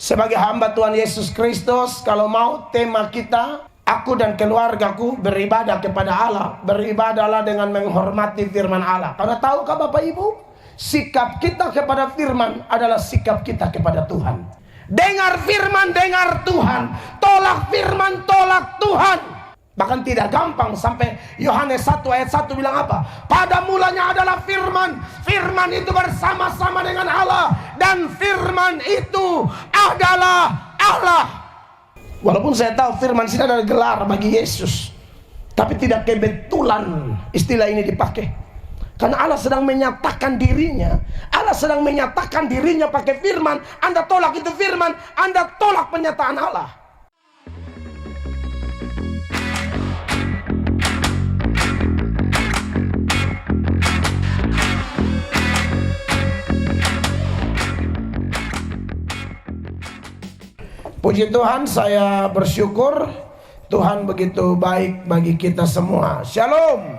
Sebagai hamba Tuhan Yesus Kristus, kalau mau tema kita, aku dan keluargaku beribadah kepada Allah. Beribadahlah dengan menghormati firman Allah. Karena tahukah Bapak Ibu, sikap kita kepada firman adalah sikap kita kepada Tuhan. Dengar firman, dengar Tuhan. Tolak firman, tolak Tuhan. Bahkan tidak gampang. Sampai Yohanes 1 ayat 1 bilang apa? Pada mulanya adalah firman. Firman itu bersama-sama dengan Allah. Dan firman itu adalah Allah. Walaupun saya tahu firman sini adalah gelar bagi Yesus, tapi tidak kebetulan istilah ini dipakai. Karena Allah sedang menyatakan dirinya. Allah sedang menyatakan dirinya pakai firman. Anda tolak itu firman, Anda tolak penyataan Allah. Puji Tuhan, saya bersyukur Tuhan begitu baik bagi kita semua. Shalom.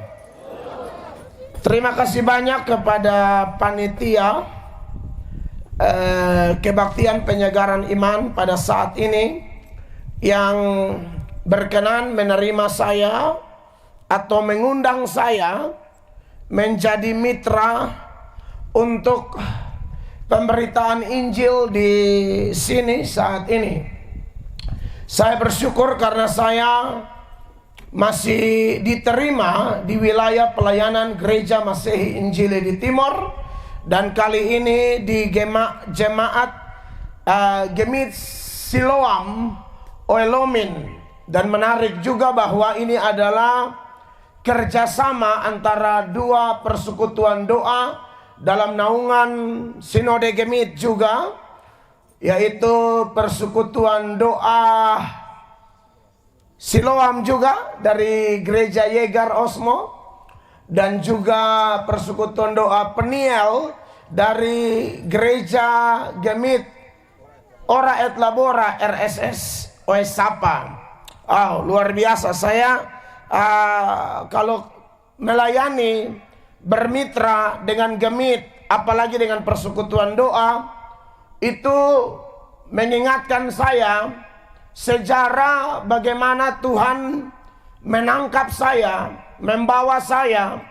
Terima kasih banyak kepada panitia kebaktian penyegaran iman pada saat ini yang berkenan menerima saya atau mengundang saya menjadi mitra untuk pemberitaan Injil di sini saat ini. Saya bersyukur karena saya masih diterima di wilayah pelayanan Gereja Masehi Injili di Timor. Dan kali ini di Jemaat Gemit Siloam Oelomin. Dan menarik juga bahwa ini adalah kerjasama antara dua persekutuan doa dalam naungan Sinode Gemit juga, yaitu persekutuan doa Siloam juga dari Gereja Yegar Osmo, dan juga persekutuan doa Peniel dari Gereja Gemit Ora et Labora RSS Oesapa. Luar biasa. Saya kalau melayani bermitra dengan Gemit, apalagi dengan persekutuan doa, itu mengingatkan saya sejarah bagaimana Tuhan menangkap saya, membawa saya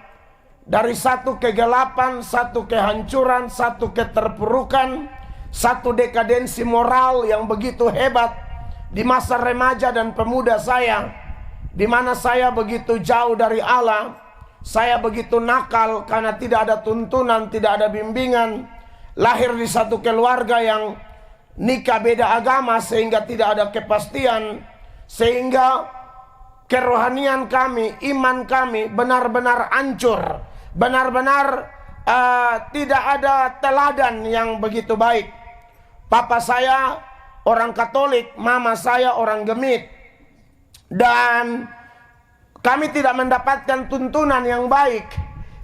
dari satu kegelapan, satu kehancuran, satu keterpurukan, satu dekadensi moral yang begitu hebat di masa remaja dan pemuda saya, di mana saya begitu jauh dari Allah. Saya begitu nakal karena tidak ada tuntunan, tidak ada bimbingan. Lahir di satu keluarga yang nikah beda agama, sehingga tidak ada kepastian. Sehingga kerohanian kami, iman kami benar-benar hancur. Benar-benar tidak ada teladan yang begitu baik. Papa saya orang Katolik, mama saya orang Gemit. Dan kami tidak mendapatkan tuntunan yang baik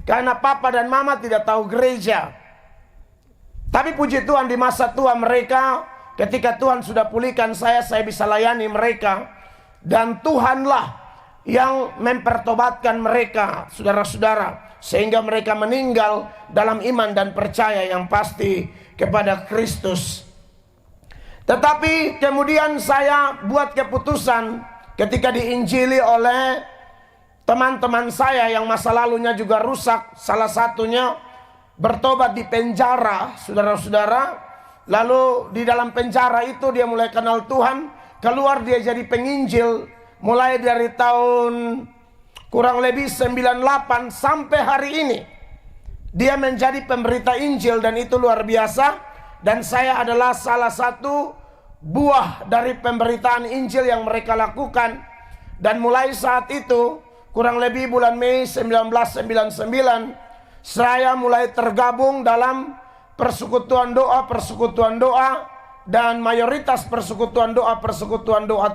karena papa dan mama tidak tahu gereja. Tapi puji Tuhan, di masa tua mereka, ketika Tuhan sudah pulihkan saya bisa layani mereka. Dan Tuhanlah yang mempertobatkan mereka, saudara-saudara, sehingga mereka meninggal dalam iman dan percaya yang pasti kepada Kristus. Tetapi kemudian saya buat keputusan ketika diinjili oleh teman-teman saya yang masa lalunya juga rusak. Salah satunya bertobat di penjara, saudara-saudara. Lalu di dalam penjara itu dia mulai kenal Tuhan. Keluar dia jadi penginjil. Mulai dari tahun kurang lebih 98 sampai hari ini. Dia menjadi pemberita Injil dan itu luar biasa. Dan saya adalah salah satu buah dari pemberitaan Injil yang mereka lakukan. Dan mulai saat itu, kurang lebih bulan Mei 1999, saya mulai tergabung dalam persekutuan doa, dan mayoritas persekutuan doa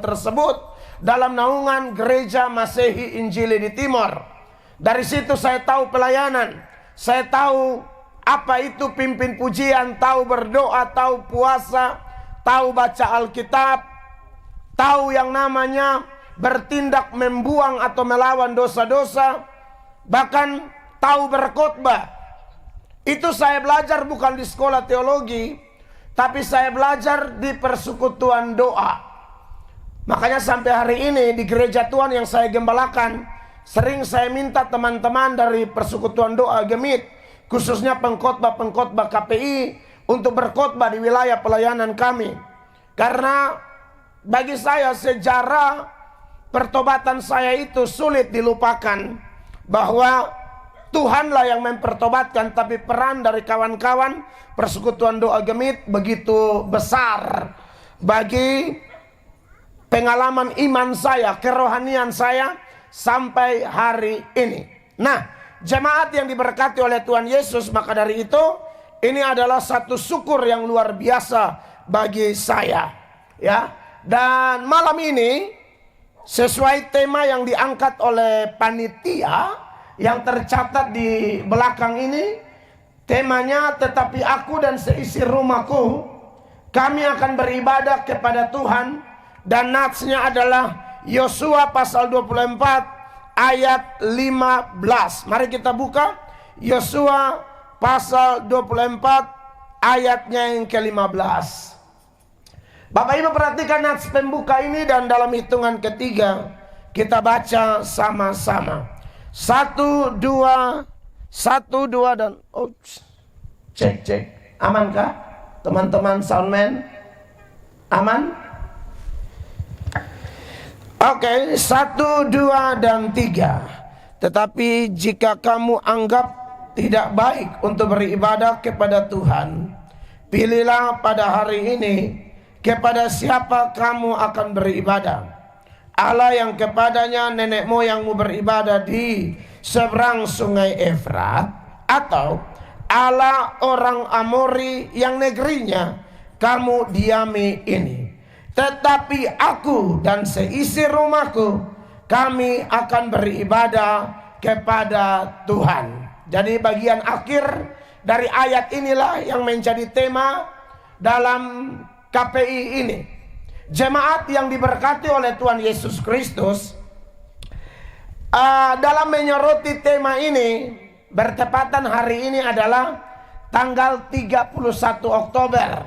tersebut dalam naungan Gereja Masehi Injili di Timor. Dari situ saya tahu pelayanan, saya tahu apa itu pimpin pujian, tahu berdoa, tahu puasa, tahu baca Alkitab, tahu yang namanya bertindak membuang atau melawan dosa-dosa, bahkan tahu berkhotbah. Itu saya belajar bukan di sekolah teologi, tapi saya belajar di persekutuan doa. Makanya sampai hari ini di gereja Tuhan yang saya gembalakan, sering saya minta teman-teman dari persekutuan doa Gemit, khususnya pengkhotbah-pengkhotbah KPI, untuk berkhotbah di wilayah pelayanan kami. Karena bagi saya sejarah pertobatan saya itu sulit dilupakan, bahwa Tuhanlah yang mempertobatkan, tapi peran dari kawan-kawan persekutuan doa Gemit begitu besar bagi pengalaman iman saya, kerohanian saya sampai hari ini. Nah, jemaat yang diberkati oleh Tuhan Yesus, maka dari itu ini adalah satu syukur yang luar biasa bagi saya, ya. Dan malam ini sesuai tema yang diangkat oleh panitia yang tercatat di belakang ini, temanya tetapi aku dan seisi rumahku kami akan beribadah kepada Tuhan, dan natsnya adalah Yosua pasal 24 ayat 15. Mari kita buka Yosua pasal 24 ayatnya yang ke-15. Bapak Ibu perhatikan nats pembuka ini, dan dalam hitungan ketiga kita baca sama-sama. 1, 2, 1, 2 dan cek. Amankah teman-teman soundman? Aman? Oke, 1, 2 dan 3. Tetapi jika kamu anggap tidak baik untuk beribadah kepada Tuhan, pilihlah pada hari ini kepada siapa kamu akan beribadah. Allah yang kepadanya nenek moyangmu beribadah di seberang sungai Efrat, atau Allah orang Amori yang negerinya kamu diami ini. Tetapi aku dan seisi rumahku kami akan beribadah kepada Tuhan. Jadi bagian akhir dari ayat inilah yang menjadi tema dalam KPI ini. Jemaat yang diberkati oleh Tuhan Yesus Kristus, dalam menyoroti tema ini, bertepatan hari ini adalah tanggal 31 Oktober.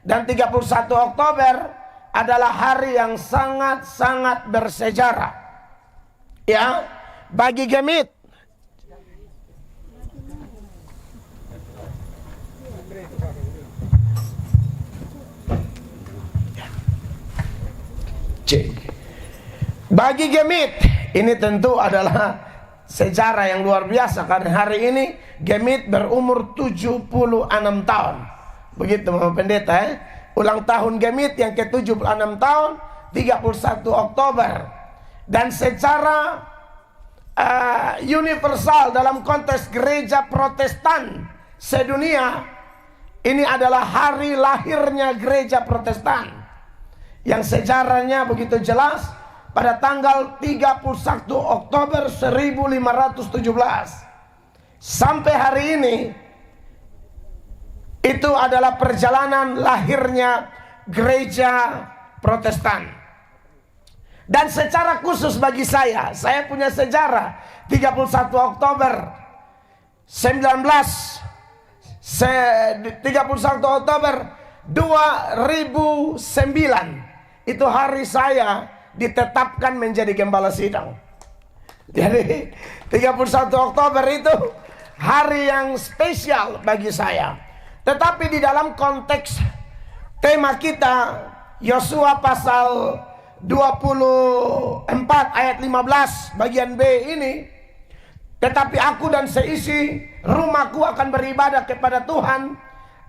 Dan 31 Oktober adalah hari yang sangat-sangat bersejarah, ya, bagi Gemit. Bagi Gemit ini tentu adalah sejarah yang luar biasa, karena hari ini Gemit berumur 76 tahun. Begitu Bapak Pendeta, ulang tahun Gemit yang ke-76 tahun 31 Oktober. Dan secara universal dalam konteks gereja Protestan sedunia, ini adalah hari lahirnya gereja Protestan, yang sejarahnya begitu jelas pada tanggal 31 Oktober 1517 sampai hari ini. Itu adalah perjalanan lahirnya gereja Protestan. Dan secara khusus bagi saya punya sejarah 31 Oktober 31 Oktober 2009. Itu hari saya ditetapkan menjadi gembala sidang. Jadi 31 Oktober itu hari yang spesial bagi saya. Tetapi di dalam konteks tema kita Yosua pasal 24 ayat 15 bagian B ini, tetapi aku dan seisi rumahku akan beribadah kepada Tuhan,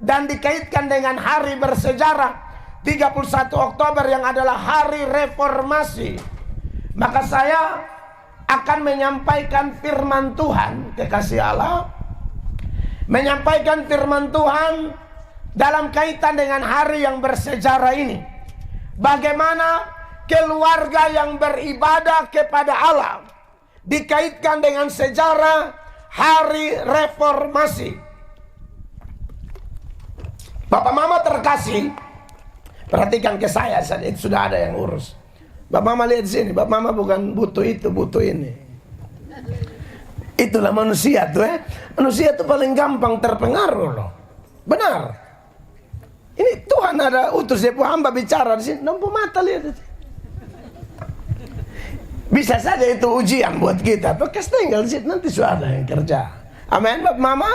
dan dikaitkan dengan hari bersejarah 31 Oktober yang adalah hari reformasi. Maka saya akan menyampaikan firman Tuhan, kekasih Allah, menyampaikan firman Tuhan dalam kaitan dengan hari yang bersejarah ini. Bagaimana keluarga yang beribadah kepada Allah dikaitkan dengan sejarah hari reformasi. Bapak Mama terkasih, perhatikan ke saya saja, itu sudah ada yang urus. Bapak Mama lihat sini, Bapak Mama bukan butuh itu, butuh ini. Itulah manusia tuh, Manusia tuh paling gampang terpengaruh loh. Benar. Ini Tuhan ada utus dia hamba bicara di sini. Nampu mata lihat. Bisa saja itu ujian buat kita. Bekas tinggal di situ nanti sudah ada yang kerja. Amin, Bapak Mama.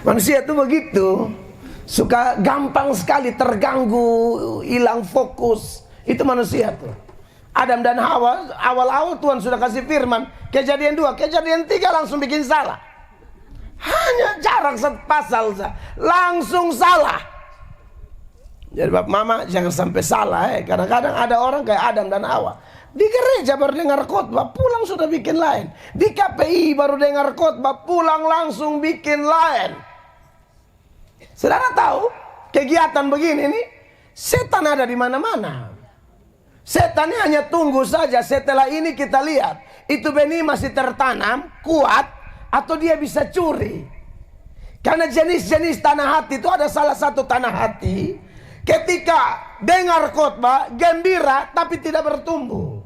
Manusia itu begitu. Suka gampang sekali terganggu, hilang fokus. Itu manusia tuh. Adam dan Hawa, awal-awal Tuhan sudah kasih firman. Kejadian 2, kejadian 3 langsung bikin salah. Hanya jarak satu pasal saja, langsung salah. Jadi Bapak Mama jangan sampai salah. Kadang-kadang ada orang kayak Adam dan Hawa. Di gereja baru dengar khotbah, pulang sudah bikin lain. Di KPI baru dengar khotbah, pulang langsung bikin lain. Saudara tahu, kegiatan begini nih, setan ada di mana-mana. Setan hanya tunggu saja setelah ini kita lihat. Itu benih masih tertanam, kuat, atau dia bisa curi. Karena jenis-jenis tanah hati itu ada salah satu tanah hati. Ketika dengar khotbah, gembira tapi tidak bertumbuh.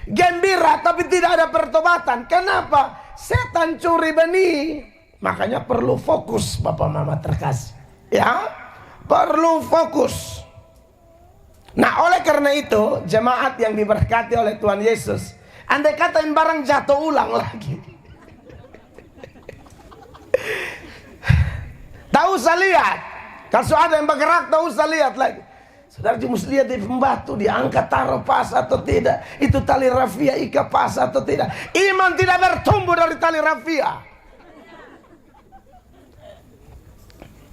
Gembira tapi tidak ada pertobatan. Kenapa? Setan curi benih. Makanya perlu fokus Bapak Mama terkasih. Ya, perlu fokus. Nah oleh karena itu, jemaat yang diberkati oleh Tuhan Yesus, andai kata barang jatuh ulang lagi, tak usah lihat. Kalau ada yang bergerak, tak usah lihat lagi. Saudara cuma lihat di pembatu, diangkat taruh pas atau tidak. Itu tali rafia ika pas atau tidak. Iman tidak bertumbuh dari tali rafia.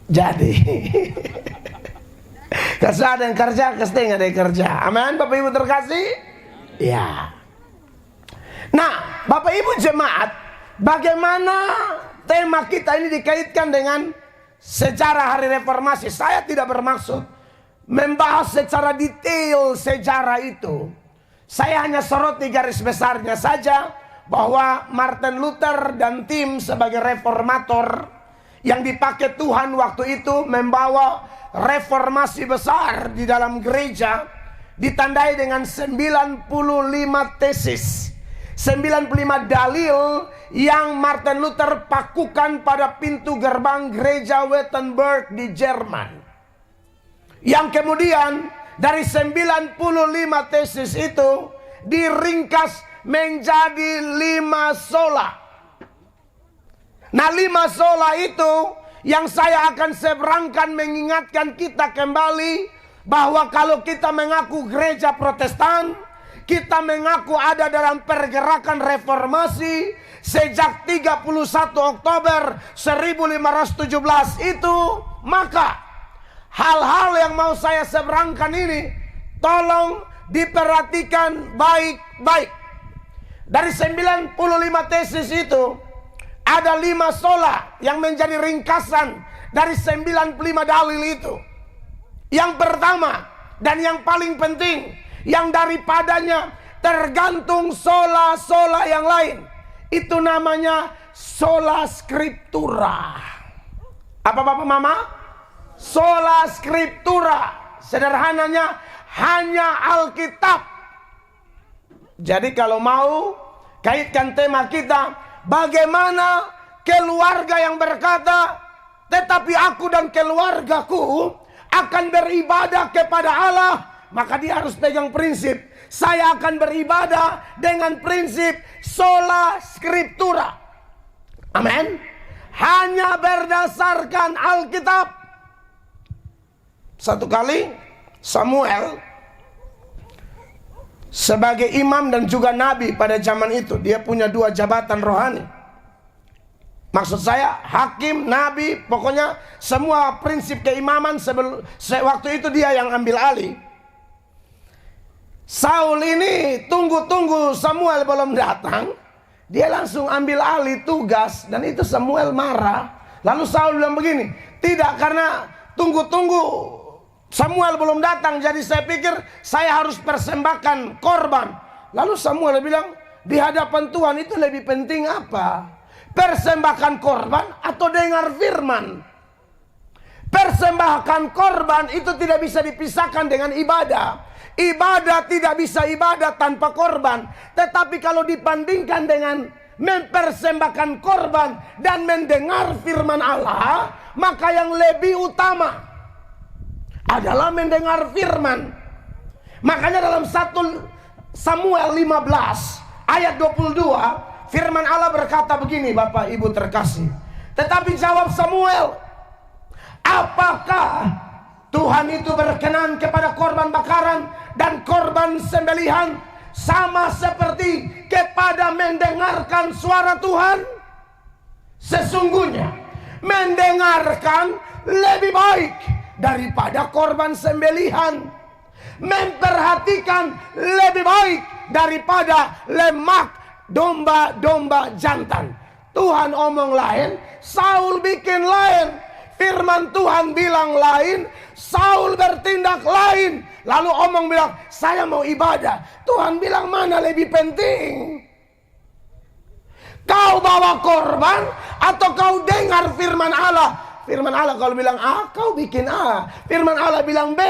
Jadi kalau ada yang kerja, pasti ada yang kerja. Amin, Bapak Ibu terkasih. Ya. Nah, Bapak Ibu jemaat, bagaimana tema kita ini dikaitkan dengan sejarah hari reformasi? Saya tidak bermaksud membahas secara detail sejarah itu. Saya hanya soroti garis besarnya saja, bahwa Martin Luther dan tim sebagai reformator yang dipakai Tuhan waktu itu membawa reformasi besar di dalam gereja, ditandai dengan 95 tesis, 95 dalil yang Martin Luther pakukan pada pintu gerbang gereja Wittenberg di Jerman. Yang kemudian dari 95 tesis itu diringkas menjadi 5 sola. Nah 5 sola itu yang saya akan seberangkan mengingatkan kita kembali bahwa kalau kita mengaku gereja Protestan, kita mengaku ada dalam pergerakan reformasi sejak 31 Oktober 1517 itu, maka hal-hal yang mau saya seberangkan ini tolong diperhatikan baik-baik. Dari 95 tesis itu ada 5 sola yang menjadi ringkasan dari 95 dalil itu. Yang pertama dan yang paling penting, yang daripadanya tergantung sola-sola yang lain, itu namanya sola scriptura. Apa Bapak Mama? Sola scriptura. Sederhananya hanya Alkitab. Jadi kalau mau kaitkan tema kita, bagaimana keluarga yang berkata, tetapi aku dan keluargaku akan beribadah kepada Allah, maka dia harus pegang prinsip, saya akan beribadah dengan prinsip sola scriptura. Amin. Hanya berdasarkan Alkitab. Satu kali Samuel sebagai imam dan juga nabi pada zaman itu, dia punya 2 jabatan rohani. Maksud saya hakim, nabi, pokoknya semua prinsip keimaman waktu itu dia yang ambil alih. Saul ini tunggu-tunggu Samuel belum datang, dia langsung ambil alih tugas, dan itu Samuel marah. Lalu Saul bilang begini, tidak, karena tunggu-tunggu Samuel belum datang, jadi saya pikir saya harus persembahkan korban. Lalu Samuel bilang, di hadapan Tuhan itu lebih penting apa? Persembahkan korban atau dengar firman? Persembahkan korban itu tidak bisa dipisahkan dengan ibadah. Ibadah tidak bisa ibadah tanpa korban. Tetapi kalau dibandingkan dengan mempersembahkan korban dan mendengar firman Allah, maka yang lebih utama adalah mendengar firman. Makanya dalam 1 Samuel 15 ayat 22, firman Allah berkata begini, Bapak Ibu terkasih. Tetapi jawab Samuel, apakah Tuhan itu berkenan kepada korban bakaran dan korban sembelihan sama seperti kepada mendengarkan suara Tuhan? Sesungguhnya mendengarkan lebih baik daripada korban sembelihan, memperhatikan lebih baik daripada lemak domba-domba jantan. Tuhan omong lain, Saul bikin lain. Firman Tuhan bilang lain, Saul bertindak lain. Lalu omong bilang, saya mau ibadah. Tuhan bilang, mana lebih penting? Kau bawa korban atau kau dengar firman Allah? Firman Allah kalau bilang A, kau bikin A. Firman Allah bilang B,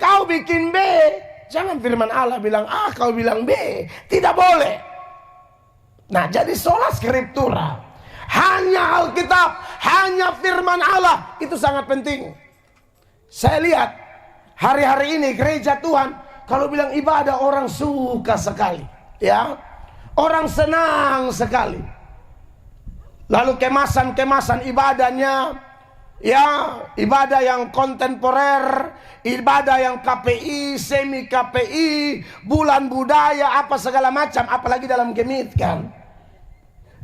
kau bikin B. Jangan firman Allah bilang A, kau bilang B. Tidak boleh. Nah, jadi sola scriptura, hanya Alkitab, hanya firman Allah, itu sangat penting. Saya lihat hari-hari ini gereja Tuhan, kalau bilang ibadah orang suka sekali, ya, orang senang sekali. Lalu kemasan-kemasan ibadahnya, ya, ibadah yang kontemporer, ibadah yang KPI, semi KPI, bulan budaya, apa segala macam, apalagi dalam Gemit kan.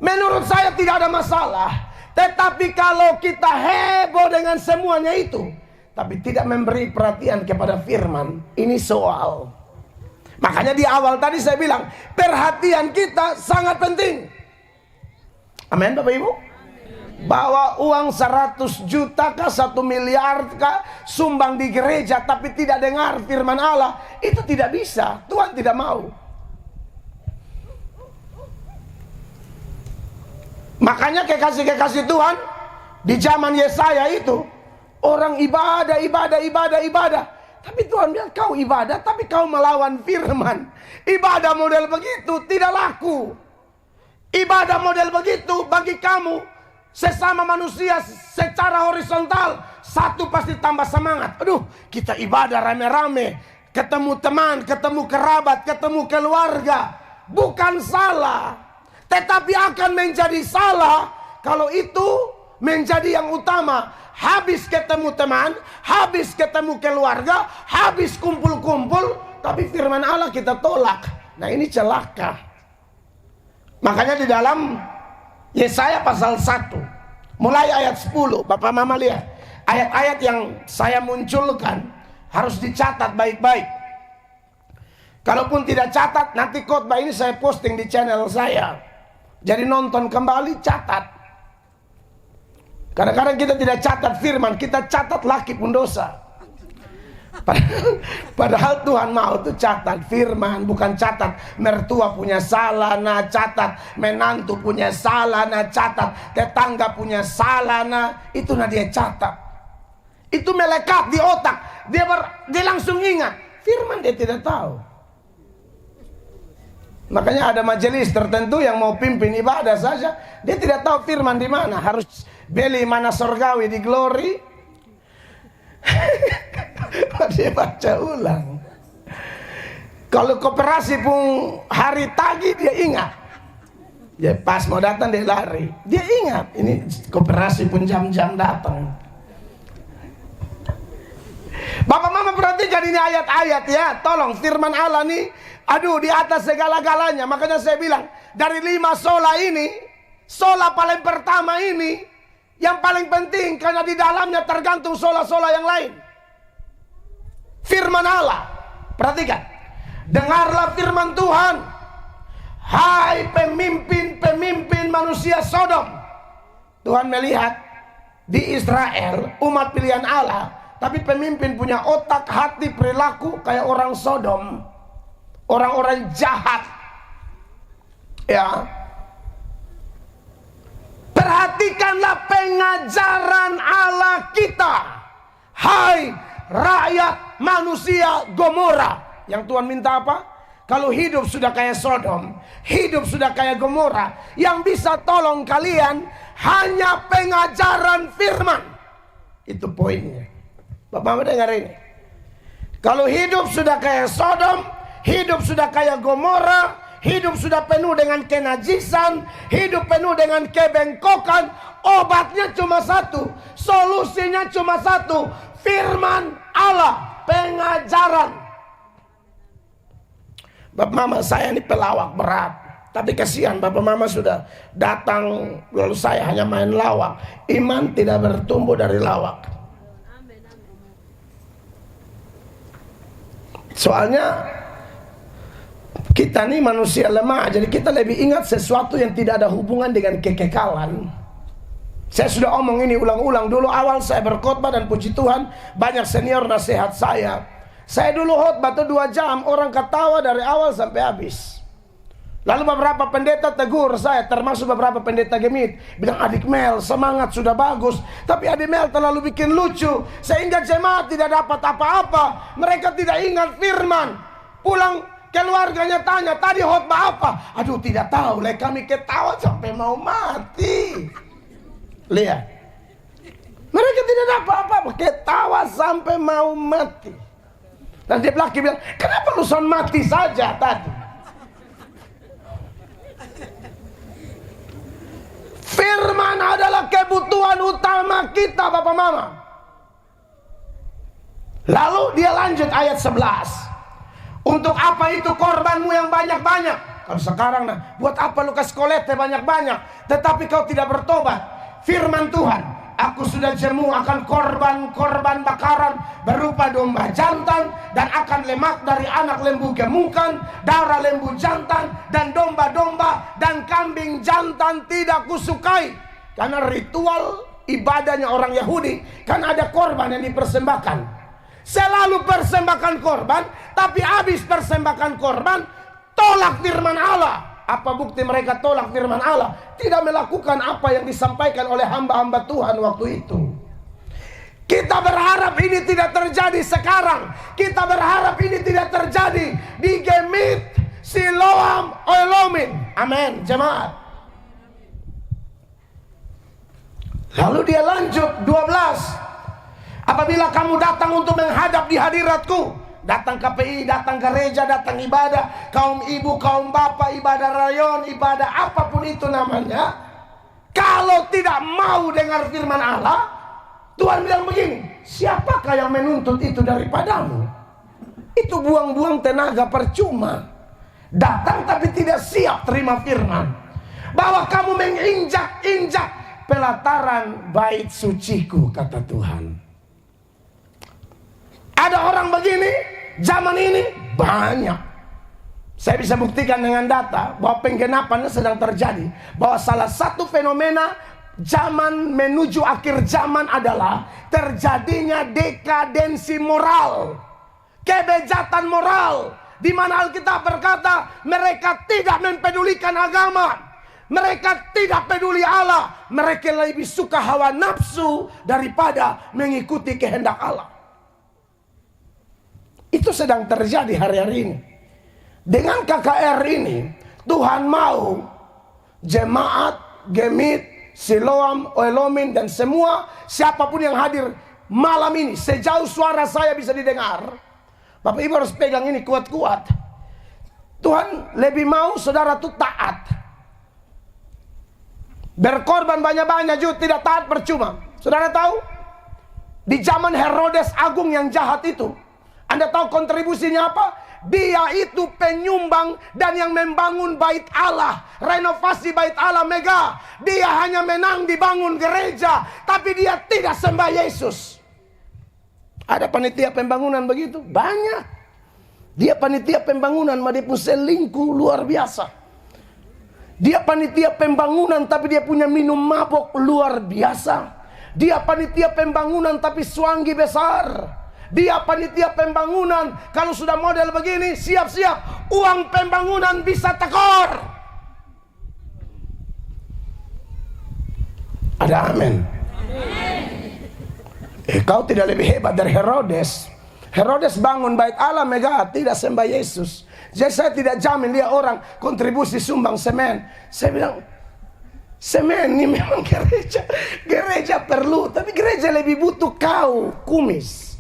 Menurut saya tidak ada masalah. Tetapi kalau kita heboh dengan semuanya itu, tapi tidak memberi perhatian kepada firman, ini soal. Makanya di awal tadi saya bilang, perhatian kita sangat penting. Amin Bapak Ibu. Bawa uang 100 juta kah, 1 miliar kah, sumbang di gereja tapi tidak dengar firman Allah, itu tidak bisa. Tuhan tidak mau. Makanya kekasih-kekasih Tuhan di zaman Yesaya itu, orang ibadah. Tapi Tuhan bilang, kau ibadah tapi kau melawan firman. Ibadah model begitu tidak laku. Ibadah model begitu bagi kamu sesama manusia secara horizontal, satu pasti tambah semangat. Aduh, kita ibadah rame-rame, ketemu teman, ketemu kerabat, ketemu keluarga. Bukan salah, tetapi akan menjadi salah kalau itu menjadi yang utama. Habis ketemu teman, habis ketemu keluarga, habis kumpul-kumpul, tapi firman Allah kita tolak. Nah, ini celaka. Makanya di dalam Yesaya pasal 1 mulai ayat 10, Bapak Mama lihat, ayat-ayat yang saya munculkan harus dicatat baik-baik. Kalaupun tidak catat, nanti khotbah ini saya posting di channel saya. Jadi nonton kembali, catat. Kadang-kadang kita tidak catat firman, kita catat laki pun dosa. Padahal Tuhan mau tuh catat firman, bukan catat mertua punya salah, nah catat menantu punya salah, nah catat tetangga punya salah, nah itu nah dia catat. Itu melekat di otak, dia langsung ingat. Firman dia tidak tahu. Makanya ada majelis tertentu yang mau pimpin ibadah saja, dia tidak tahu firman di mana. Harus beli mana sorgawi di Glory. Dia baca ulang. Kalau koperasi pun hari tagih dia ingat. Ya pas mau datang dia lari. Dia ingat ini koperasi pun jam-jam datang. Bapak Mama perhatikan ini ayat-ayat ya. Tolong firman Allah nih, aduh di atas segala-galanya. Makanya saya bilang dari 5 sola ini, sola paling pertama ini yang paling penting karena di dalamnya tergantung sola-sola yang lain. Firman Allah, perhatikan, dengarlah firman Tuhan, hai pemimpin-pemimpin manusia Sodom. Tuhan melihat di Israel umat pilihan Allah, tapi pemimpin punya otak, hati, perilaku kayak orang Sodom, orang-orang jahat. Ya, perhatikanlah pengajaran Allah kita, hai rakyat manusia Gomora. Yang Tuhan minta apa? kalau hidup sudah kayak Sodom, hidup sudah kayak Gomora, yang bisa tolong kalian hanya pengajaran firman. Itu poinnya. Bapak Mama dengar ini. Kalau hidup sudah kayak Sodom, hidup sudah kayak Gomora, hidup sudah penuh dengan kenajisan, hidup penuh dengan kebengkokan, obatnya cuma satu, solusinya cuma satu, firman Allah, pengajaran. Bapak Mama, saya ini pelawak berat, tapi kasihan Bapak Mama sudah datang, lalu saya hanya main lawak. Iman tidak bertumbuh dari lawak. Soalnya kita ini manusia lemah, jadi kita lebih ingat sesuatu yang tidak ada hubungan dengan kekekalan. Saya sudah omong ini ulang-ulang. Dulu awal saya berkhotbah dan puji Tuhan, banyak senior nasihat saya. Saya dulu khotbah tuh 2 jam, orang ketawa dari awal sampai habis. Lalu beberapa pendeta tegur saya, termasuk beberapa pendeta Gemit, bilang, adik Mel semangat sudah bagus, tapi adik Mel terlalu bikin lucu, sehingga jemaat tidak dapat apa-apa. Mereka tidak ingat firman. Pulang keluarganya tanya, tadi khotbah apa? Aduh tidak tahu, kami ketawa sampai mau mati. Lihat, mereka tidak dapat apa-apa, ketawa sampai mau mati. Dan dia laki bilang, kenapa lu son mati saja tadi? Firman adalah kebutuhan utama kita, Bapak Mama. Lalu dia lanjut ayat 11. Untuk apa itu korbanmu yang banyak-banyak? Kalau sekarang, buat apa lu kasih kolete banyak-banyak, tetapi kau tidak bertobat? Firman Tuhan, aku sudah jemu akan korban-korban bakaran berupa domba jantan, dan akan lemak dari anak lembu gemukan, darah lembu jantan, dan domba-domba dan kambing jantan tidak kusukai. Karena ritual ibadahnya orang Yahudi, kan ada korban yang dipersembahkan. Selalu persembahkan korban, tapi habis persembahkan korban, tolak firman Allah. Apa bukti mereka tolak firman Allah? Tidak melakukan apa yang disampaikan oleh hamba-hamba Tuhan waktu itu. Kita berharap ini tidak terjadi sekarang. Kita berharap ini tidak terjadi di Gemit, Siloam, Oelomin. Amin, jemaat. Lalu dia lanjut 12. Apabila kamu datang untuk menghadap di hadiratku, datang KPI, datang gereja, datang ibadah, kaum ibu, kaum bapak, ibadah rayon, ibadah apapun itu namanya, kalau tidak mau dengar firman Allah, Tuhan bilang begini, siapakah yang menuntut itu daripadamu? Itu buang-buang tenaga percuma. Datang tapi tidak siap terima firman, bahwa kamu menginjak-injak pelataran bait suciku, kata Tuhan. Ada orang begini, zaman ini banyak. Saya bisa buktikan dengan data bahwa penggenapannya sedang terjadi. Bahwa salah satu fenomena zaman menuju akhir zaman adalah terjadinya dekadensi moral, kebejatan moral, di mana Alkitab berkata mereka tidak mempedulikan agama, mereka tidak peduli Allah, mereka lebih suka hawa nafsu daripada mengikuti kehendak Allah. Itu sedang terjadi hari-hari ini. Dengan KKR ini, Tuhan mau jemaat Gemit, Siloam, Oelomin, dan semua siapapun yang hadir malam ini, sejauh suara saya bisa didengar, Bapak Ibu harus pegang ini kuat-kuat. Tuhan lebih mau saudara itu taat. Berkorban banyak-banyak juga tidak taat percuma. Saudara tahu, di zaman Herodes Agung yang jahat itu, Anda tahu kontribusinya apa? Dia itu penyumbang dan yang membangun bait Allah, renovasi bait Allah mega. Dia hanya menang dibangun gereja, tapi dia tidak sembah Yesus. Ada panitia pembangunan begitu? Banyak. Dia panitia pembangunan, dia pun selingkuh luar biasa. Dia panitia pembangunan, tapi dia punya minum mabok luar biasa. Dia panitia pembangunan, tapi suanggi besar. Dia panitia pembangunan, kalau sudah model begini, siap-siap uang pembangunan bisa tekor. Ada amin? Kau tidak lebih hebat dari Herodes. Herodes bangun bait Allah mega, tidak sembah Yesus. Jadi saya tidak jamin dia orang kontribusi sumbang semen. Saya bilang, semen ini memang gereja perlu, tapi gereja lebih butuh kau, kumis.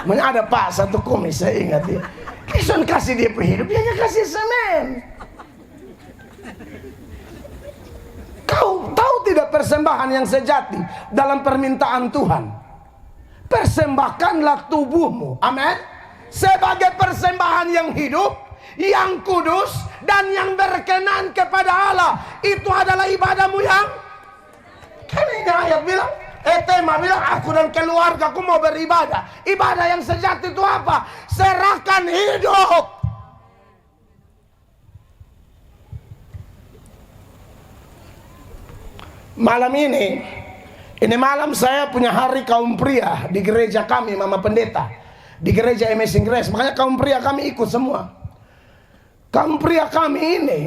Mana ada Pak satu kumis, saya ingat ya. Kison kasih dia hidup, dia kasih semen. Kau tahu tidak persembahan yang sejati dalam permintaan Tuhan? Persembahkanlah tubuhmu, amin, sebagai persembahan yang hidup, yang kudus, dan yang berkenan kepada Allah. Itu adalah ibadahmu yang, kan ini ayat bilang, tema bilang, aku dan keluarga aku mau beribadah. Ibadah yang sejati itu apa? Serahkan hidup. Malam ini malam saya punya hari kaum pria di gereja kami, Mama Pendeta, di gereja Amazing Grace. Makanya kaum pria kami ikut semua. Kaum pria kami ini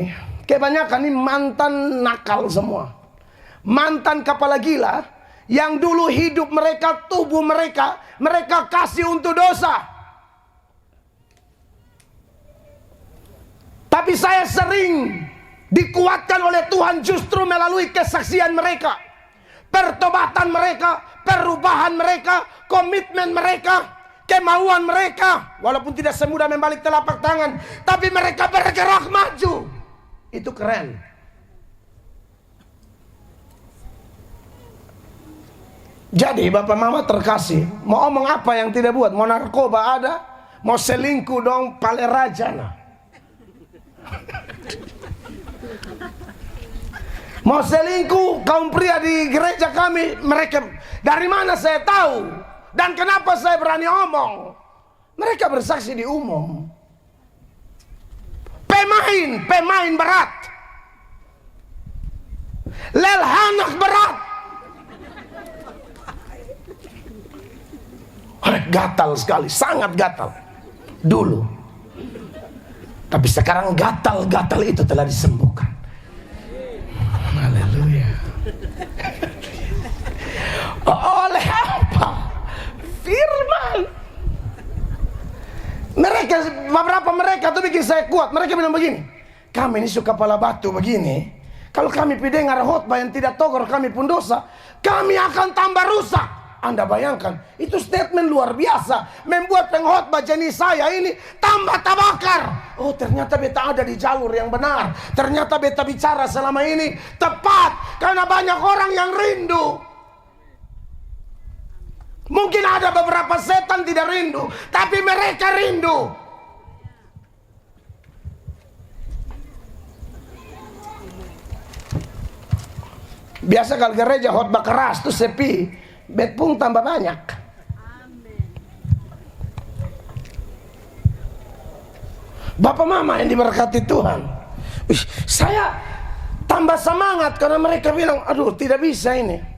kebanyakan ini mantan nakal semua, mantan kepala gila, yang dulu hidup mereka, tubuh mereka kasih untuk dosa. Tapi saya sering dikuatkan oleh Tuhan justru melalui kesaksian mereka, pertobatan mereka, perubahan mereka, komitmen mereka, kemauan mereka. Walaupun tidak semudah membalik telapak tangan, tapi mereka bergerak maju. Itu keren. Jadi Bapak Mama terkasih, mau omong apa yang tidak buat? Mau narkoba ada, mau selingkuh dong, pale rajana. Mau selingkuh kaum pria di gereja kami, mereka dari mana saya tahu? Dan kenapa saya berani omong? Mereka bersaksi di umum. Pemain berat, lelhanak berat. Gatal sekali, sangat gatal dulu. Tapi sekarang gatal-gatal itu telah disembuhkan. Haleluya. Oleh apa? Firman. Beberapa mereka tuh bikin saya kuat. Mereka bilang begini, kami ini suka kepala batu begini, kalau kami dengar khotbah yang tidak togor kami pun dosa, kami akan tambah rusak. Anda bayangkan, itu statement luar biasa, membuat pengkhotbah jenis saya ini tambah tabakar. Oh, ternyata beta ada di jalur yang benar. Ternyata beta bicara selama ini tepat, karena banyak orang yang rindu. Mungkin ada beberapa setan tidak rindu, tapi mereka rindu. Biasa kalau gereja khotbah keras tuh sepi, bet pun tambah banyak. Bapak Mama yang diberkati Tuhan, saya tambah semangat karena mereka bilang, aduh tidak bisa ini.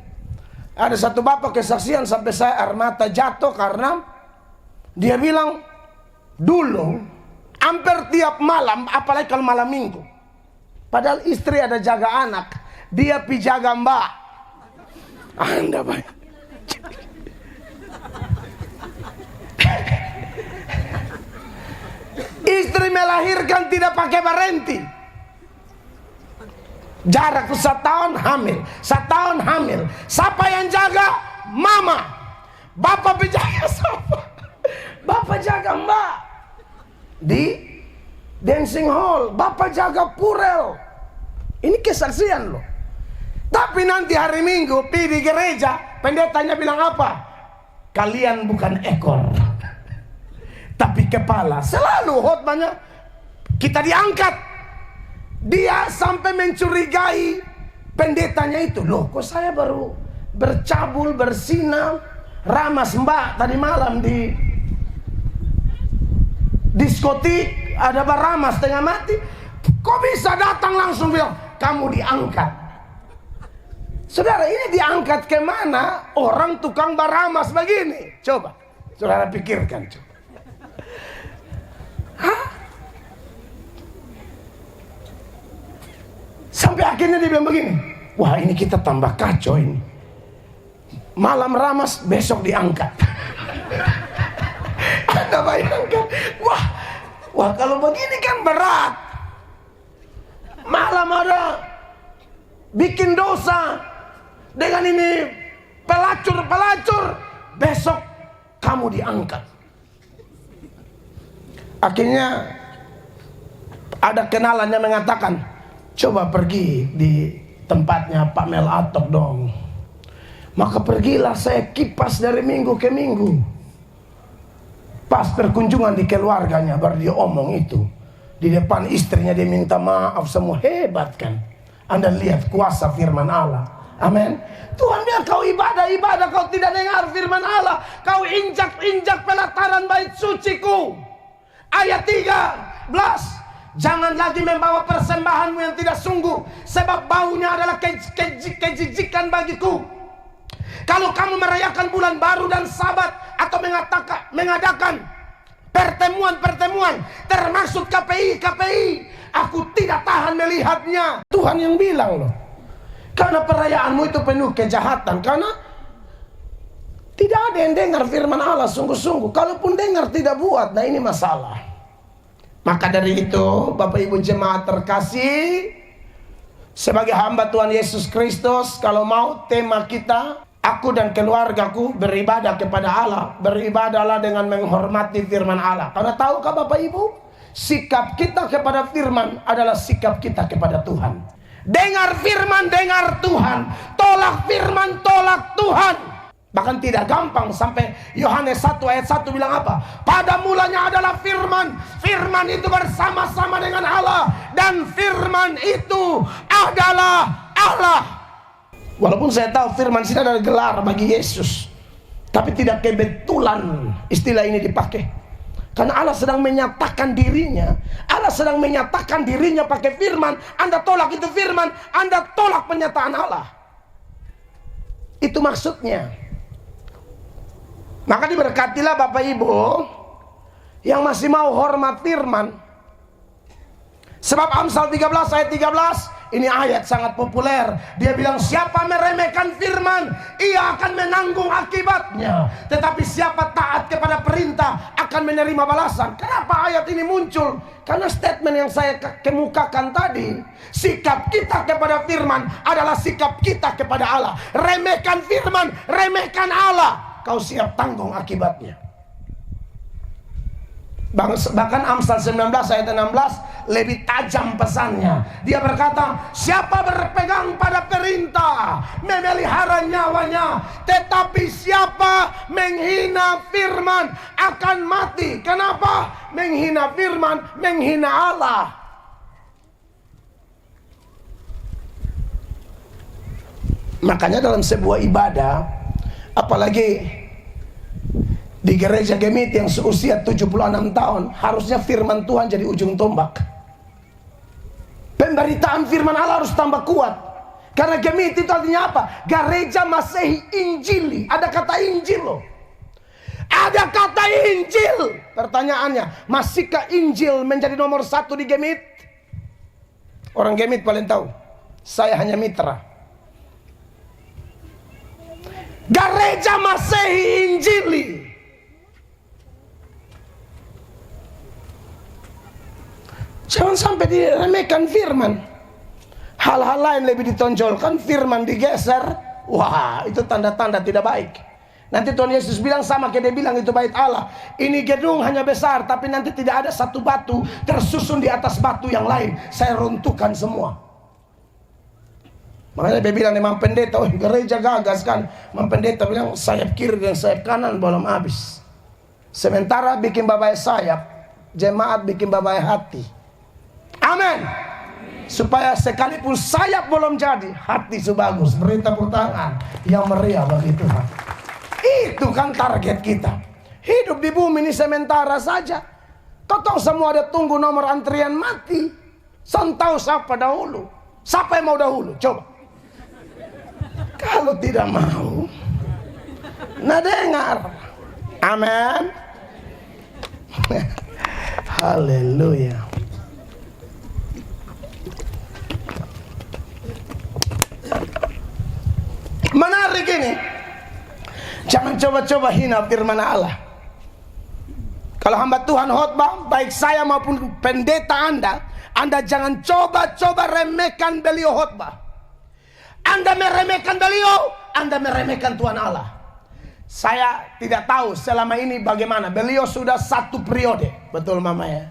Ada satu bapak kesaksian sampai saya air mata jatuh karena dia bilang, dulu hampir tiap malam, apalagi kalau malam minggu, padahal istri ada jaga anak, dia pi jaga mbak. Anda baik. Istri melahirkan tidak pakai barenti. Jarak 1 tahun hamil, 1 tahun hamil. Siapa yang jaga? Mama. Bapak penjaga siapa? Bapak jaga mbak di dancing hall. Bapak jaga purel. Ini kesaksian loh. Tapi nanti hari Minggu pergi di gereja, pendetanya bilang apa? Kalian bukan ekor, tapi kepala. Selalu khotbahnya kita diangkat. Dia sampai mencurigai pendetanya itu. Loh, kok saya baru bercabul, bersinau, ramas mbak tadi malam di diskotik, ada baramas setengah mati. Kok bisa datang langsung bilang, kamu diangkat? Saudara, ini diangkat kemana? Orang tukang baramas begini. Coba, saudara pikirkan. Coba. Hah? Sampai akhirnya dia bilang begini, wah ini kita tambah kacau ini. Malam ramas, besok diangkat. Anda bayangkan, wah Wah, kalau begini kan berat. Malam ada bikin dosa dengan ini pelacur, besok kamu diangkat. Akhirnya ada kenalan yang mengatakan, coba pergi di tempatnya Pak Mel Atok dong. Maka pergilah saya kipas dari minggu ke minggu. Pas berkunjungan di keluarganya, baru dia omong itu. Di depan istrinya dia minta maaf semua. Hebat kan? Anda lihat kuasa firman Allah. Amin. Tuhan biar kau ibadah, kau tidak dengar firman Allah. Kau injak pelataran bait suciku. Ayat 13. Jangan lagi membawa persembahanmu yang tidak sungguh, sebab baunya adalah kejijikan bagiku. Kalau kamu merayakan bulan baru dan sabat, atau mengadakan pertemuan termasuk KPI, aku tidak tahan melihatnya. Tuhan yang bilang loh. Karena perayaanmu itu penuh kejahatan, karena tidak ada yang dengar firman Allah sungguh-sungguh. Kalaupun dengar tidak buat. Nah, ini masalah. Maka dari itu, Bapak Ibu jemaat terkasih, sebagai hamba Tuhan Yesus Kristus, kalau mau tema kita, aku dan keluargaku beribadah kepada Allah. Beribadahlah dengan menghormati firman Allah. Karena tahukah Bapak Ibu, sikap kita kepada firman adalah sikap kita kepada Tuhan. Dengar firman, dengar Tuhan. Tolak firman, tolak Tuhan. Bahkan tidak gampang. Sampai Yohanes 1 ayat 1 bilang apa? Pada mulanya adalah firman. Firman itu bersama-sama dengan Allah. Dan firman itu adalah Allah. Walaupun saya tahu firman sini adalah gelar bagi Yesus, tapi tidak kebetulan istilah ini dipakai. Karena Allah sedang menyatakan dirinya. Allah sedang menyatakan dirinya pakai firman. Anda tolak itu firman, Anda tolak penyataan Allah. Itu maksudnya. Maka diberkatilah Bapak Ibu yang masih mau hormat firman. Sebab Amsal 13 ayat 13, ini ayat sangat populer. Dia bilang, siapa meremehkan firman, ia akan menanggung akibatnya. Tetapi siapa taat kepada perintah akan menerima balasan. Kenapa ayat ini muncul? Karena statement yang saya kemukakan tadi, sikap kita kepada firman adalah sikap kita kepada Allah. Remehkan firman, remehkan Allah, kau siap tanggung akibatnya. Bahkan Amsal 19 ayat 16 lebih tajam pesannya. Dia berkata, siapa berpegang pada perintah memelihara nyawanya, tetapi siapa menghina firman akan mati. Kenapa? Menghina firman, menghina Allah. Makanya dalam sebuah ibadah, apalagi di gereja Gemit yang seusia 76 tahun, harusnya firman Tuhan jadi ujung tombak. Pemberitaan firman Allah harus tambah kuat. Karena Gemit itu artinya apa? Gereja Masehi Injili. Ada kata Injil loh. Ada kata Injil. Pertanyaannya, masihkah Injil menjadi nomor 1 di Gemit? Orang Gemit paling tahu. Saya hanya mitra. Gereja Masehi Injili. Jangan sampai diremehkan firman. Hal-hal lain lebih ditonjolkan, firman digeser. Wah, itu tanda-tanda tidak baik. Nanti Tuhan Yesus bilang sama kayak dia bilang itu bait Allah. Ini gedung hanya besar, tapi nanti tidak ada satu batu tersusun di atas batu yang lain. Saya runtuhkan semua. Makanya dia bilang memang pendeta, oh gereja gagas kan. Memang pendeta bilang sayap kiri dan sayap kanan belum habis. Sementara bikin babai sayap, jemaat bikin babai hati. Amin. Supaya sekalipun sayap belum jadi, hati sebagus. Beri tepuk tangan yang meriah bagi Tuhan. Itu kan target kita. Hidup di bumi ini sementara saja. Kau tahu semua ada tunggu nomor antrian mati. Tahu siapa dahulu? Siapa yang mau dahulu? Coba. Kalau tidak mau, nah dengar. Amin. Haleluya. Menarik ini. Jangan coba-coba hina firman Allah. Kalau hamba Tuhan khotbah, baik saya maupun pendeta Anda jangan coba-coba remehkan beliau khotbah. Anda meremehkan beliau, Anda meremehkan Tuhan Allah. Saya tidak tahu selama ini bagaimana. Beliau sudah 1 periode. Betul Mama ya?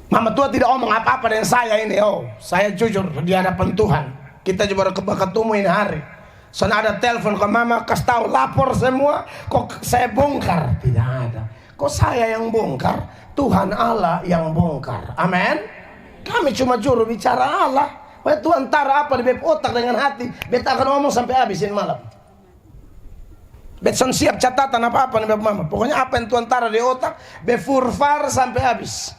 Mama tua tidak omong apa-apa dengan saya ini. Oh, saya jujur di hadapan Tuhan. Kita juga ketemu ini hari. Soalnya ada telepon ke Mama, kasih tahu, lapor semua. Kok saya bongkar? Tidak ada. Kok saya yang bongkar? Tuhan Allah yang bongkar. Amin. Kami cuma juru bicara Allah. Wah, Tuhan taruh apa di beb otak dengan hati, beta akan ngomong sampai habisin malam. Betson siap catatan apa-apa nih Mama. Pokoknya apa yang Tuhan taruh di otak, befurfar sampai habis.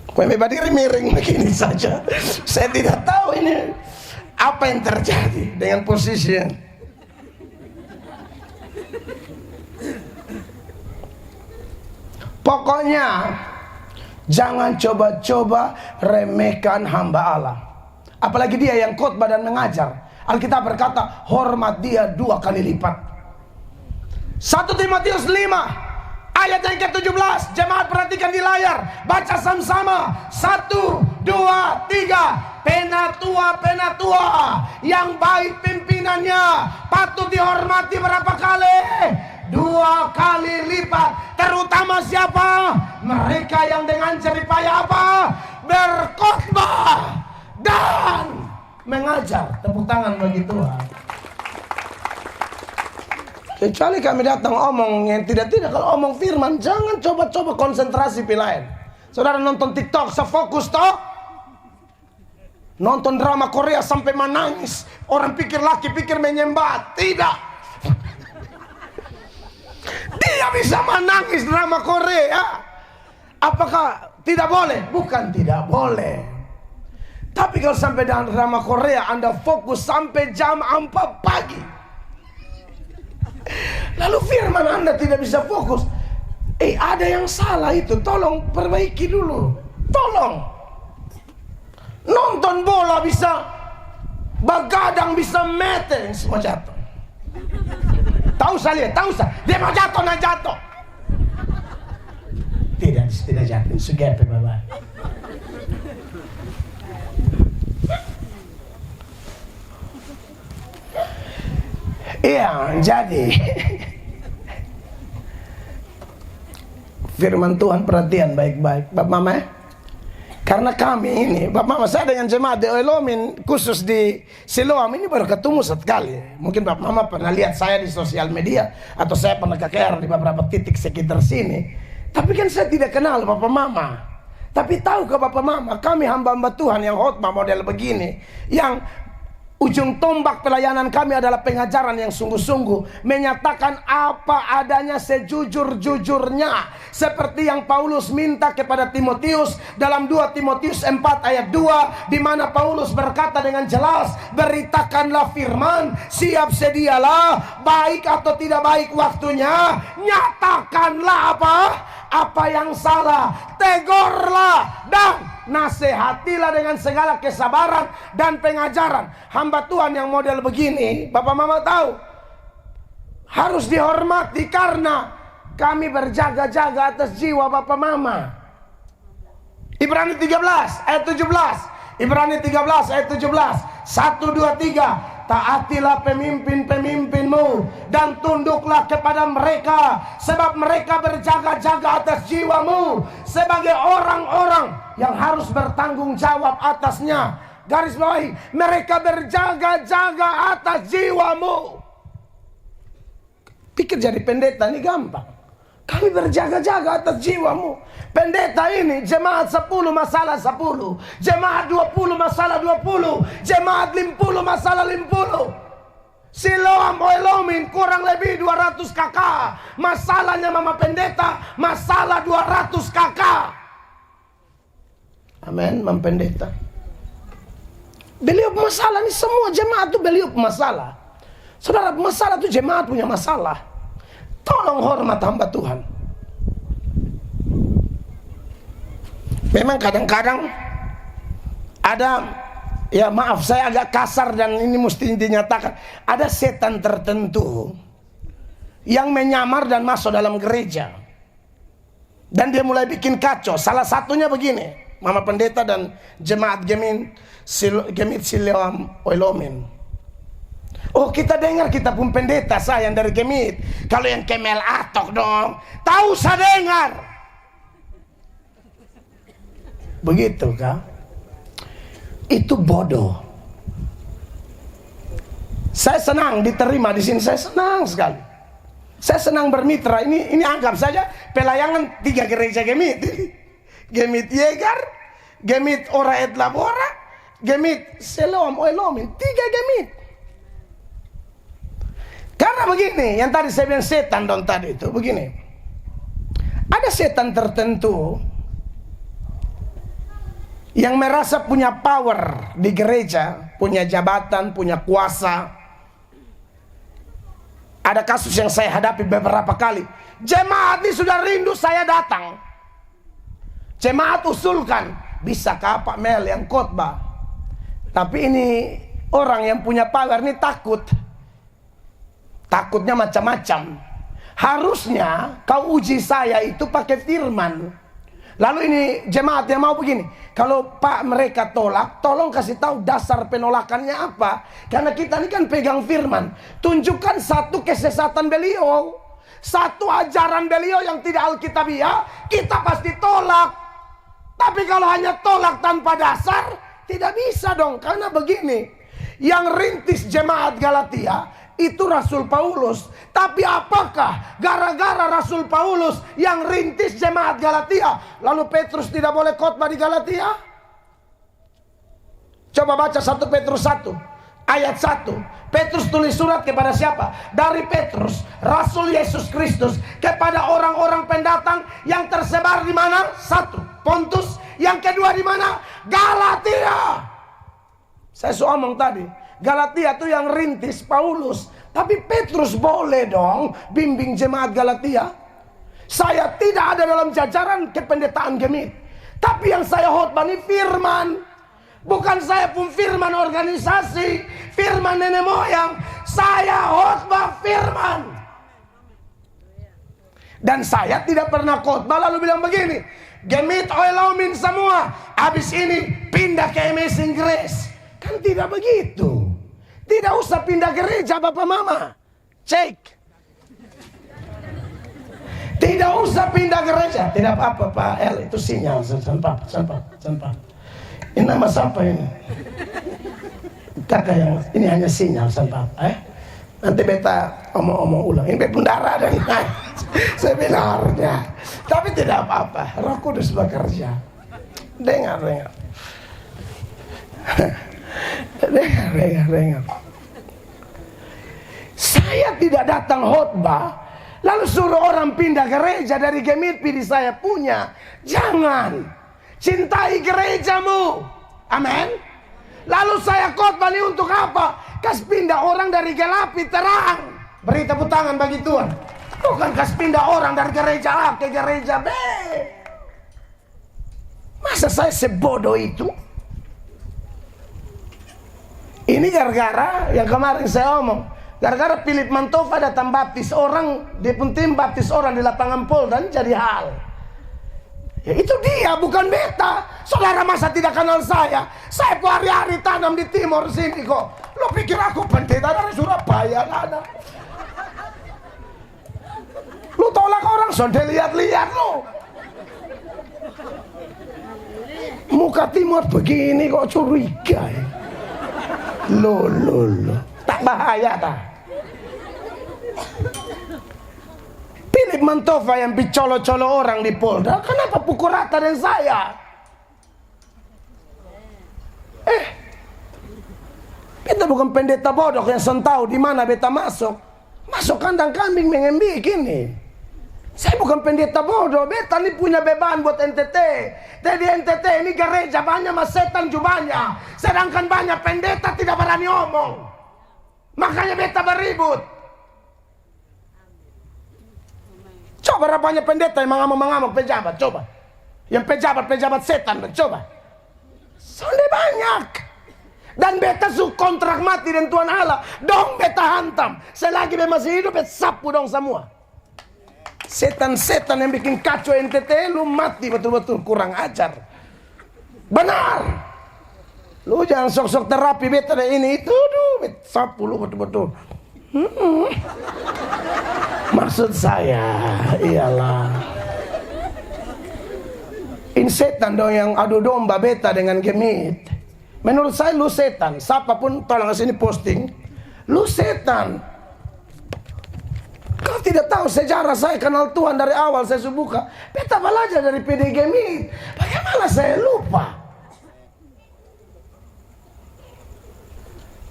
Kue berdiri miring begini saja. Saya tidak tahu ini apa yang terjadi dengan posisi. Pokoknya jangan coba-coba remehkan hamba Allah. Apalagi dia yang khotbah dan mengajar. Alkitab berkata, hormat dia 2 kali lipat. 1 Timotius 5 ayat yang ke-17. Jemaat perhatikan di layar. Baca sama-sama. 1, 2, 3. Penatua yang baik pimpinannya patut dihormati berapa kali? 2 kali lipat. Terutama siapa? Mereka yang dengan jeripaya apa? Berkhotbah dan mengajar. Tepuk tangan bagi Tuhan. Kecuali kami datang omong yang tidak-tidak. Kalau omong firman, jangan coba-coba konsentrasi lain. Saudara nonton TikTok, sefokus toh. Nonton drama Korea sampai menangis. Orang pikir laki pikir menyembah. Tidak. Dia bisa menangis drama Korea. Apakah tidak boleh? Bukan tidak boleh. Tapi kalau sampai dalam drama Korea Anda fokus sampai jam 4 pagi, lalu firman Anda tidak bisa fokus. Ada yang salah itu. Tolong perbaiki dulu. Tolong. Nonton bola bisa begadang, bisa mete, semua jatuh. Tahu saya, tahu saya. Dia mau jatuh, nah jatuh. Tidak jatuh. Sugepe Bapak. Iya, jadi firman Tuhan perhatian baik-baik Bapak Mama. Karena kami ini, Bapak Mama, saya dengan jemaat di Elohim khusus di Siloam ini baru ketemu sekali. Mungkin Bapak Mama pernah lihat saya di sosial media, atau saya pernah KKR di beberapa titik sekitar sini. Tapi kan saya tidak kenal Bapak Mama. Tapi tahu ke Bapak Mama, kami hamba-hamba Tuhan yang khotbah model begini, yang ujung tombak pelayanan kami adalah pengajaran yang sungguh-sungguh, menyatakan apa adanya sejujur-jujurnya, seperti yang Paulus minta kepada Timotius dalam 2 Timotius 4 ayat 2, di mana Paulus berkata dengan jelas, beritakanlah firman, siap sedialah, baik atau tidak baik waktunya, nyatakanlah apa yang salah, tegurlah dan nasihatilah dengan segala kesabaran dan pengajaran. Hamba Tuhan yang model begini, Bapak Mama tahu, harus dihormati karena kami berjaga-jaga atas jiwa Bapak Mama. Ibrani 13 ayat 17. Ibrani 13 ayat 17. 1, 2, 3. Taatilah pemimpin-pemimpinmu dan tunduklah kepada mereka, sebab mereka berjaga-jaga atas jiwamu sebagai orang-orang yang harus bertanggung jawab atasnya. Garis bawahi, mereka berjaga-jaga atas jiwamu. Pikir jadi pendeta ini gampang. Kami berjaga-jaga atas jiwamu. Pendeta ini jemaat 10 masalah 10, jemaat 20 masalah 20, jemaat 50 masalah 50. Siloam Elohim kurang lebih 200 KK. Masalahnya Mama Pendeta masalah 200 KK. Amin, Mama Pendeta. Beliau masalah ini semua jemaat itu beliau masalah. Saudara, masalah itu jemaat punya masalah. Tolong hormat hamba Tuhan. Memang kadang-kadang ada Ya maaf, saya agak kasar dan ini mesti dinyatakan. Ada setan tertentu yang menyamar dan masuk dalam gereja. Dan dia mulai bikin kacau. Salah satunya begini. Mama pendeta dan jemaat Gemit Siloam Oilomin. Oh, kita dengar kita pun pendeta saya yang dari Gemit. Kalau yang Kemel Atok dong. Tahu saya dengar. Begitu kah? Itu bodoh. Saya senang diterima di sini, saya senang sekali. Saya senang bermitra. Ini anggap saja pelayangan 3 gereja Gemit. Gemit Yegar, Gemit Oraet Labora, Gemit Siloam Oilomin. 3 Gemit. Karena begini, yang tadi saya bilang setan dong tadi itu begini. Ada setan tertentu yang merasa punya power di gereja, punya jabatan, punya kuasa. Ada kasus yang saya hadapi beberapa kali. Jemaat ini sudah rindu saya datang. Jemaat usulkan, bisakah Pak Mel yang khotbah? Tapi ini orang yang punya power ini takut. Takutnya macam-macam. Harusnya kau uji saya itu pakai firman. Lalu ini jemaat yang mau begini, kalau Pak mereka tolak, tolong kasih tahu dasar penolakannya apa. Karena kita ini kan pegang firman. Tunjukkan satu kesesatan beliau, satu ajaran beliau yang tidak alkitabiah, kita pasti tolak. Tapi kalau hanya tolak tanpa dasar, tidak bisa dong. Karena begini, yang rintis jemaat Galatia itu Rasul Paulus. Tapi apakah gara-gara Rasul Paulus yang rintis jemaat Galatia, lalu Petrus tidak boleh khotbah di Galatia? Coba baca 1 Petrus 1 ayat 1. Petrus tulis surat kepada siapa? Dari Petrus, Rasul Yesus Kristus, kepada orang-orang pendatang yang tersebar di mana? 1 Pontus, yang kedua di mana? Galatia. Saya sudah omong tadi, Galatia itu yang rintis Paulus. Tapi Petrus boleh dong bimbing jemaat Galatia. Saya tidak ada dalam jajaran kependetaan Gemit. Tapi yang saya khotbah ini firman. Bukan saya pun firman organisasi, firman nenek moyang. Saya khotbah firman. Dan saya tidak pernah khotbah lalu bilang begini, Gemit Oilomin semua, habis ini pindah ke Amazing Grace. Kan tidak begitu. Tidak usah pindah gereja Bapak Mama. Cek. Tidak usah pindah gereja. Tidak apa-apa Pak El, itu sinyal. Sampah. Ini nama siapa ini? Kakak yang ini hanya sinyal sampah. Nanti beta omong-omong ulang. Ini bendara dan sebenarnya. Tapi tidak apa-apa. Roh Kudus bekerja. Dengar. Dengar. Saya tidak datang khotbah lalu suruh orang pindah gereja dari Gemit pilih saya punya. Jangan. Cintai gerejamu. Amin. Lalu saya khotbah ini untuk apa? Kas pindah orang dari gelapi terang. Beri tepuk tangan bagi Tuhan. Bukan kas pindah orang dari gereja A ke gereja B. Masa saya sebodoh itu? Ini gara-gara yang kemarin saya omong. Gara-gara Philip Mantova datang baptis orang, dia pun tim baptis orang di lapangan Polda jadi hal. Ya itu dia, bukan beta. Saudara masa tidak kenal saya? Saya pun hari-hari tanam di timur sini kok. Lo pikir aku pendeta dari Surabaya? Ada. Lo tolak orang, sudah lihat-lihat lo. Muka timur begini kok curiga ya. Lo. Tak bahaya tak? Philip Mantova yang bicolo-colo orang di Polda, kenapa pukul rata dengan saya? Beta bukan pendeta bodoh yang sen tahu di mana beta masuk. Masuk kandang kambing mengembik ini. Saya bukan pendeta bodoh, beta ini punya beban buat NTT. Jadi NTT ini gereja banyak mas setan jubahnya. Sedangkan banyak pendeta tidak berani omong. Makanya beta beribut. Coba banyak pendeta yang mengamuk-mengamuk pejabat, coba. Yang pejabat setan, coba. Sudah banyak. Dan beta su kontrak mati dengan Tuhan Allah. Dong beta hantam. Selagi beta masih hidup, beta sapu dong semua. Setan-setan yang bikin kacau NTT, lu mati betul-betul, kurang ajar. Benar. Lu jangan sok-sok terapi beta ini itu, beta sapu lu betul-betul. Maksud saya ialah ini setan dong yang adu domba beta dengan Gemit. Menurut saya lu setan. Siapapun tolong sini posting, lu setan. Kau tidak tahu sejarah saya kenal Tuhan dari awal saya buka. Beta belajar dari PD Gemit. Bagaimana saya lupa?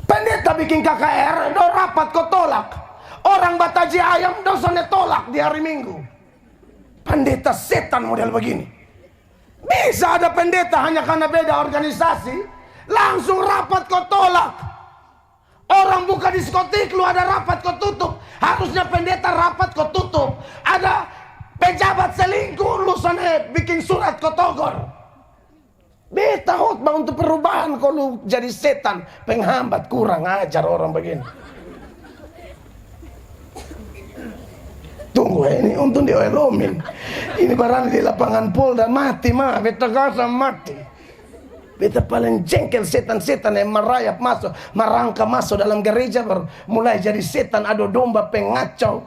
Pendeta bikin KKR, do rapat kau tolak. Orang bataji ayam, dosanya tolak di hari Minggu. Pendeta setan model begini. Bisa ada pendeta hanya karena beda organisasi, langsung rapat kau tolak. Orang buka diskotik, lu ada rapat kau tutup. Harusnya pendeta rapat kau tutup. Ada pejabat selingkuh, lu sana bikin surat kau togor. Beta khotbah untuk perubahan, kau lu jadi setan penghambat, kurang ajar orang begini. Tunggu ini untung dioelomin. Ini barang di lapangan Polda mati mah, beta gasa mati. Beta paling jengkel setan-setan yang merayap masuk, merangka masuk dalam gereja, baru mulai jadi setan adu domba pengacau.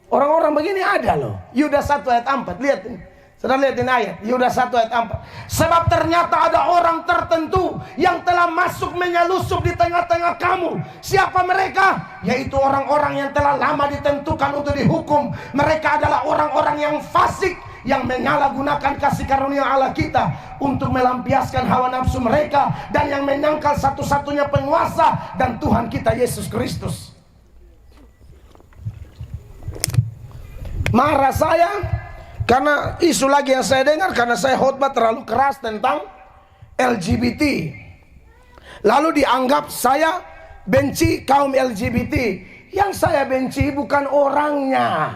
Orang-orang begini ada loh. Yudas 1 ayat 4, lihat ini. Sudah lihat ini ayat, Yudas 1 ayat 4. Sebab ternyata ada orang tertentu yang telah masuk menyelusup di tengah-tengah kamu. Siapa mereka? Yaitu orang-orang yang telah lama ditentukan untuk dihukum. Mereka adalah orang-orang yang fasik, yang menyalahgunakan kasih karunia Allah kita untuk melampiaskan hawa nafsu mereka, dan yang menyangkal satu-satunya penguasa dan Tuhan kita Yesus Kristus. Marah saya karena isu lagi yang saya dengar, karena saya khotbah terlalu keras tentang LGBT. Lalu dianggap saya benci kaum LGBT. Yang saya benci bukan orangnya,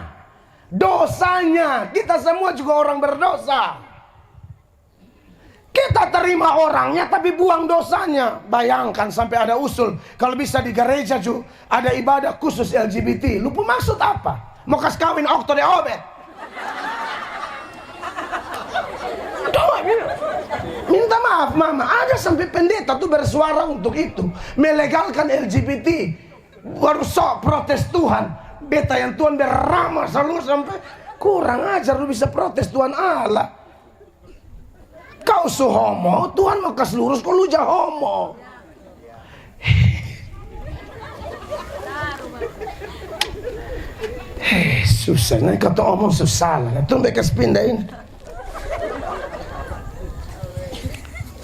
dosanya. Kita semua juga orang berdosa. Kita terima orangnya tapi buang dosanya. Bayangkan sampai ada usul, kalau bisa di gereja juga ada ibadah khusus LGBT. Lu pun maksud apa? Mau kasih kawin Okto de Obed? Minta maaf mama, ada sampai pendeta tuh bersuara untuk itu, melegalkan LGBT. Baru sok protes Tuhan. Beta yang Tuhan beramah selalu sampai kurang ajar, lu bisa protes Tuhan Allah. Kau su homo, Tuhan mau kasih lurus, kau lu jah homo. Susah, nih kata omong susah lah. Tuh bekas pindahin.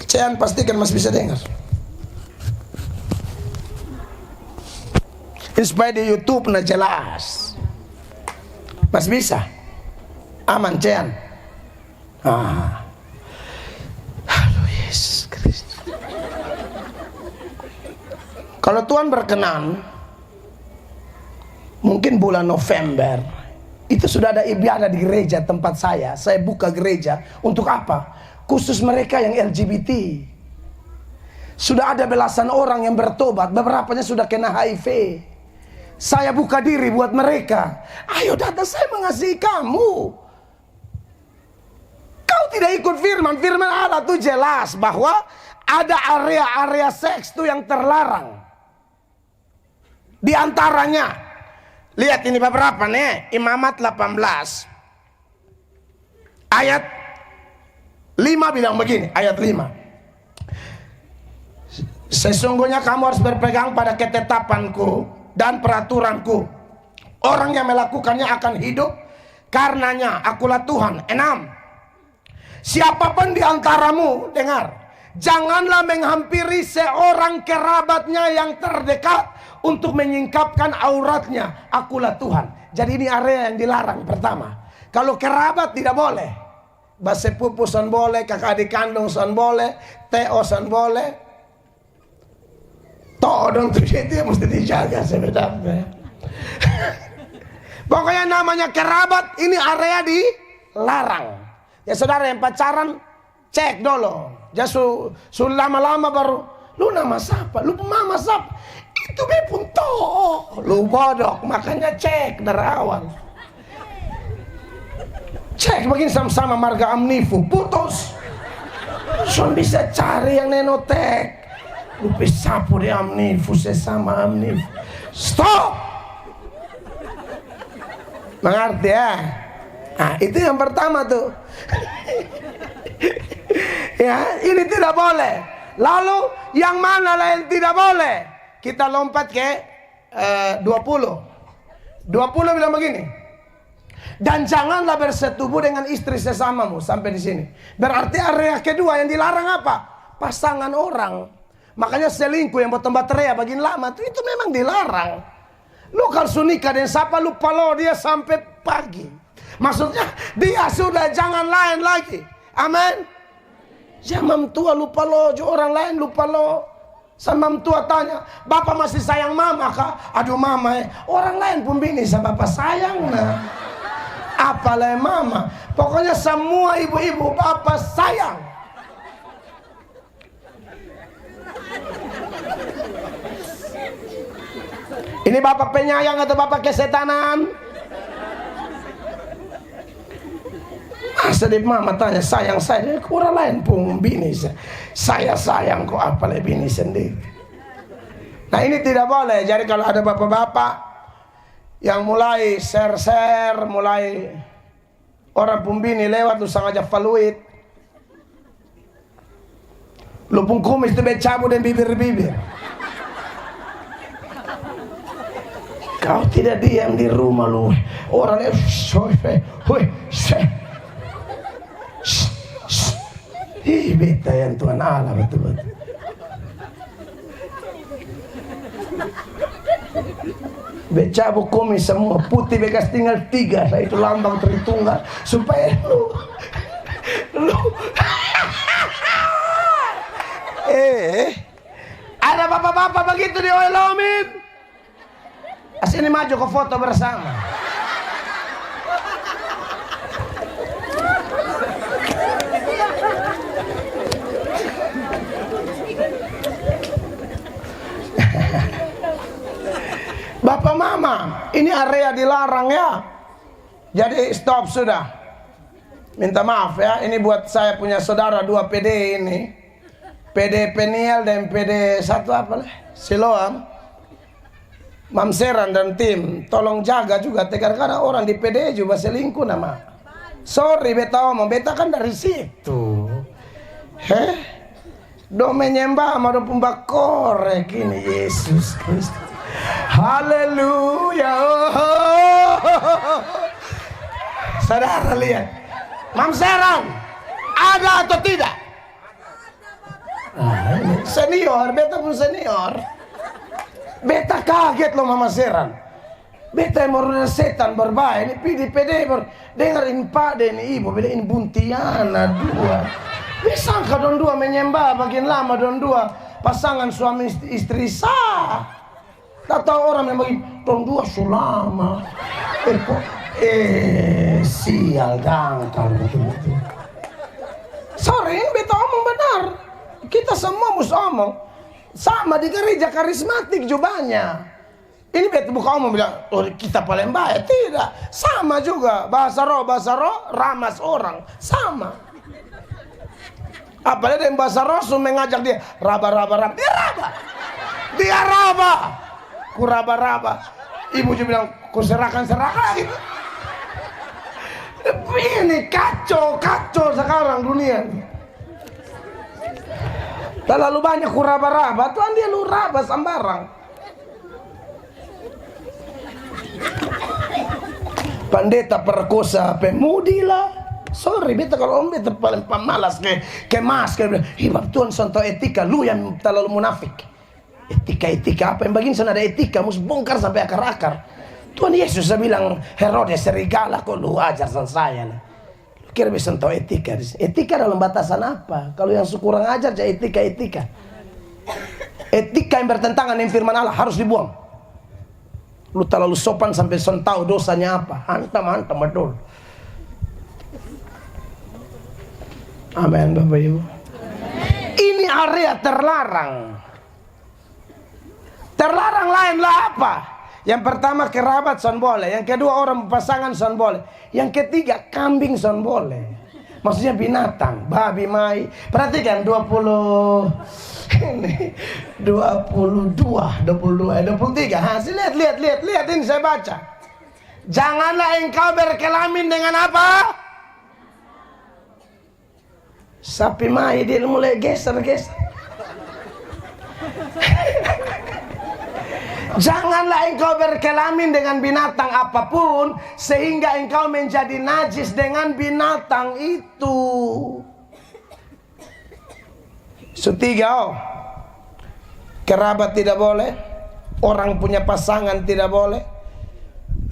Cian pastikan Mas bisa dengar. Ini supaya di YouTube nah jelas. Mas bisa? Aman Cian? Halo Yesus Kristus. Kalau Tuhan berkenan, mungkin bulan November itu sudah ada ibadah di gereja tempat saya. Saya buka gereja untuk apa? Khusus mereka yang LGBT. Sudah ada belasan orang yang bertobat, beberapanya sudah kena HIV. Saya buka diri buat mereka. Ayo datang, saya mengasihi kamu. Kau tidak ikut firman. Firman Allah tuh jelas bahwa ada area-area seks tuh yang terlarang. Di antaranya, lihat ini beberapa nih, Imamat 18 ayat 5 bilang begini, ayat 5. Sesungguhnya kamu harus berpegang pada ketetapanku dan peraturanku. Orang yang melakukannya akan hidup karenanya. Akulah Tuhan. 6. Siapapun di antaramu, dengar, janganlah menghampiri seorang kerabatnya yang terdekat untuk menyingkapkan auratnya. Akulah Tuhan. Jadi ini area yang dilarang pertama. Kalau kerabat tidak boleh. Basepupu san boleh, kakak adik kandung san boleh, teo san boleh. Todong tuh itu yang mesti dijaga sebenarnya. Pokoknya namanya kerabat, ini area dilarang. Ya saudara yang pacaran, cek dulu. Ya su lama-lama baru Lu nama siapa? Lu mama siapa? Itu bepun toh. Lu bodoh, makanya cek dari awal. Cek begini sama-sama marga Amnifu, putus. Son bisa cari yang nenotek. Lu pesapu di Amnifu, sesama Amnifu. Stop. Mengerti ya? Nah, itu yang pertama tuh. Ya, ini tidak boleh. Lalu yang mana lah yang tidak boleh? Kita lompat ke 20. 20 bilang begini. Dan janganlah bersetubuh dengan istri sesamamu. Sampai di sini. Berarti area kedua yang dilarang apa? Pasangan orang. Makanya selingkuh yang bertambah teriak bagian lama itu memang dilarang. Lu kalau nikah dan siapa lupa lo dia sampai pagi. Maksudnya dia sudah jangan lain lagi. Amin. Zaman tua lupa lo, orang lain lupa lo. Sama tua tanya, bapak masih sayang mama kah? Aduh mama orang lain pun bini sama bapak sayang nah. Apalagi mama. Pokoknya semua ibu-ibu bapak sayang. Ini bapak penyayang atau bapak kesetanan? Sedih mama tanya sayang saya, kurang lain pun bini saya sayang kok apalagi bini sendiri. Nah ini tidak boleh. Jadi kalau ada bapak-bapak yang mulai share mulai orang pun bini lewat lu sengaja faluit, lu pun kumis itu becabut dan bibir-bibir. Kau tidak diam di rumah lu. Orang ih beta yang Tuhan Allah betul-betul. Becabuk kumis semua putih bekas tinggal 3. Saya itu lambang Tritunggal supaya lu ada bapak-bapak begitu di Oelomin. Sini maju ke foto bersama. Bapak mama, ini area dilarang ya. Jadi stop sudah. Minta maaf ya, ini buat saya punya saudara 2 PD ini. PD Peniel dan PD satu apa lah? Siloam. Mamseran dan tim, tolong jaga juga tegar karena orang di PD juga selingkuh nama. Sorry beta omong, beta kan dari situ. Do menyembah sama do pembak korek ini Yesus Kristus. Haleluya. Saudara lihat, Mamseran ada atau tidak? Senior, beta pun senior. Beta kaget loh Mama Seran. Beta yang mau setan berbahaya. Ini di PD dengerin Pak dan Ibu. Bedain buntiana 2. Disangka don 2 menyembah bagian lama don 2 pasangan suami istri sah. Tak tahu orang yang bagi don 2 sulama. Sial dangkal betul-betul. Sorry, beta omong benar. Kita semua mesti omong. Sama di gereja karismatik jubahnya. Ini beta buka omong bilang, oh kita paling baik. Tidak, sama juga. Bahasa roh, ramas orang. Sama. Apalagi yang bahasa roh mengajak dia, raba. Dia raba. Ku raba. Ibu juga bilang, ku serahkan gitu. Ini kacau sekarang dunia. Terlalu banyak ku raba-raba, Tuhan dia lu raba sembarang. Pendeta perkosa pemudi lah. Sorry, beta kalau om beta paling pemalas ke mas ke hibab Tuhan contoh etika, lu yang terlalu munafik. Etika apa yang begini sana ada etika, mus bongkar sampai akar-akar. Tuhan Yesus bilang Herodes serigala kok lu ajar sama saya lah. Kira bisa tahu etika. Etika dalam batasan apa? Kalau yang kurang ajar jadi etika. Etika yang bertentangan dengan firman Allah harus dibuang. Lu terlalu sopan sampai tahu dosanya apa. Hantam betul. Amin Bapak Ibu. Ini area terlarang. Terlarang lainlah apa? Yang pertama kerabat son boleh, yang kedua orang pasangan son boleh, yang ketiga kambing son boleh. Maksudnya binatang, babi, mai. Perhatikan 22, 23. Lihat ini saya baca. Janganlah engkau berkelamin dengan apa? Sapi mai, dia mulai geser. Janganlah engkau berkelamin dengan binatang apapun sehingga engkau menjadi najis dengan binatang itu. Ketiga, kerabat tidak boleh, orang punya pasangan tidak boleh,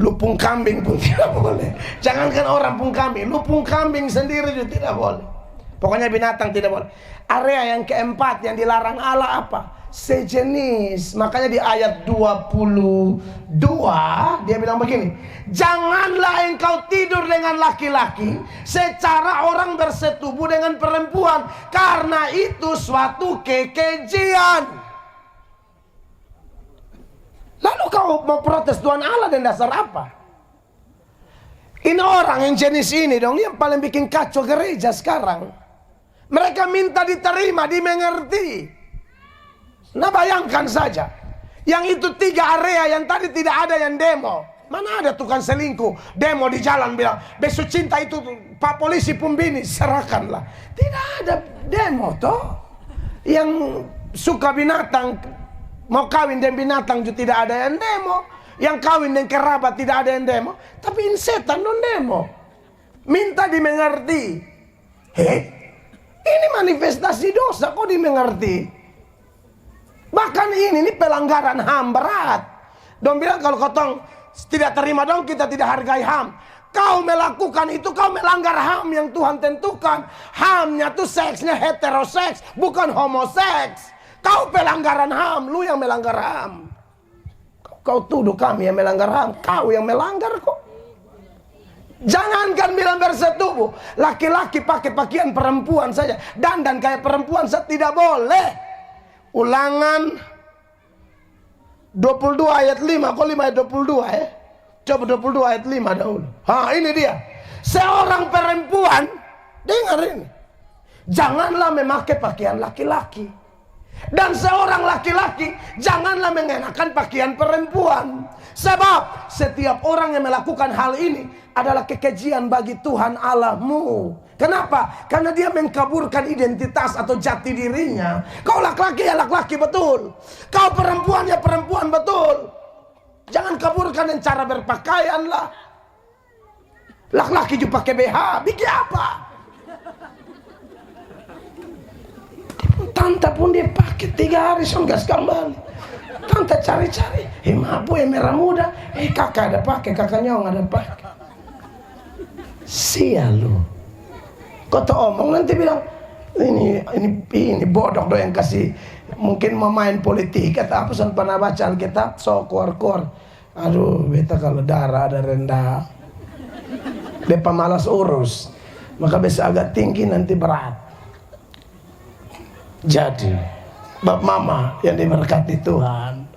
lupung kambing pun tidak boleh. Jangankan orang pun kambing, lupung kambing sendiri juga tidak boleh. Pokoknya binatang tidak boleh. Area yang keempat yang dilarang Allah apa? Sejenis. Makanya di ayat 22 dia bilang begini, janganlah engkau tidur dengan laki-laki secara orang bersetubuh dengan perempuan, karena itu suatu kekejian. Lalu kau mau protes Tuhan Allah dan dasar apa? Ini orang yang jenis ini dong yang paling bikin kacau gereja sekarang. Mereka minta diterima, dimengerti. Nah bayangkan saja, yang itu 3 area yang tadi tidak ada yang demo. Mana ada tukang selingkuh demo di jalan bilang besok cinta itu Pak Polisi Pumbini serahkanlah. Tidak ada demo toh. Yang suka binatang mau kawin dengan binatang juga tidak ada yang demo. Yang kawin dengan kerabat tidak ada yang demo. Tapi ini setan non demo. Minta dimengerti. Ini manifestasi dosa kok dimengerti. Bahkan ini pelanggaran HAM berat. Dong bilang kalau kotong tidak terima dong kita tidak hargai HAM. Kau melakukan itu, kau melanggar HAM yang Tuhan tentukan. HAM-nya tuh seksnya heteroseks, bukan homoseks. Kau pelanggaran HAM, lu yang melanggar HAM. Kau tuduh kami yang melanggar HAM, kau yang melanggar kok. Jangankan bilang bersetubuh, laki-laki pakai pakaian perempuan saja, dandan kayak perempuan saja tidak boleh. Ulangan 22 ayat 5. Kok 5 ayat 22 ya? Coba 22 ayat 5 dahulu. Ini dia. Seorang perempuan, dengar ini, janganlah memakai pakaian laki-laki. Dan seorang laki-laki janganlah mengenakan pakaian perempuan. Sebab setiap orang yang melakukan hal ini adalah kekejian bagi Tuhan Allahmu. Kenapa? Karena dia mengkaburkan identitas atau jati dirinya. Kau laki-laki ya laki-laki betul. Kau perempuan ya perempuan betul. Jangan kaburkan dengan cara berpakaian lah. Laki-laki juga pakai BH, bikin apa? Tante pun dia pakai 3 hari gas kembali. Tante cari-cari, mabu merah muda, kakak ada pakai, kakak nyong ada pakai. Sial lu. Kau tuh omong nanti bilang ini bodoh do yang kasih mungkin memain politik kata apa san pernah baca Alkitab so kor. Aduh beta kalau darah ada rendah. Depa malas urus. Maka bisa agak tinggi nanti berat. Jadi bab mama yang diberkati Tuhan.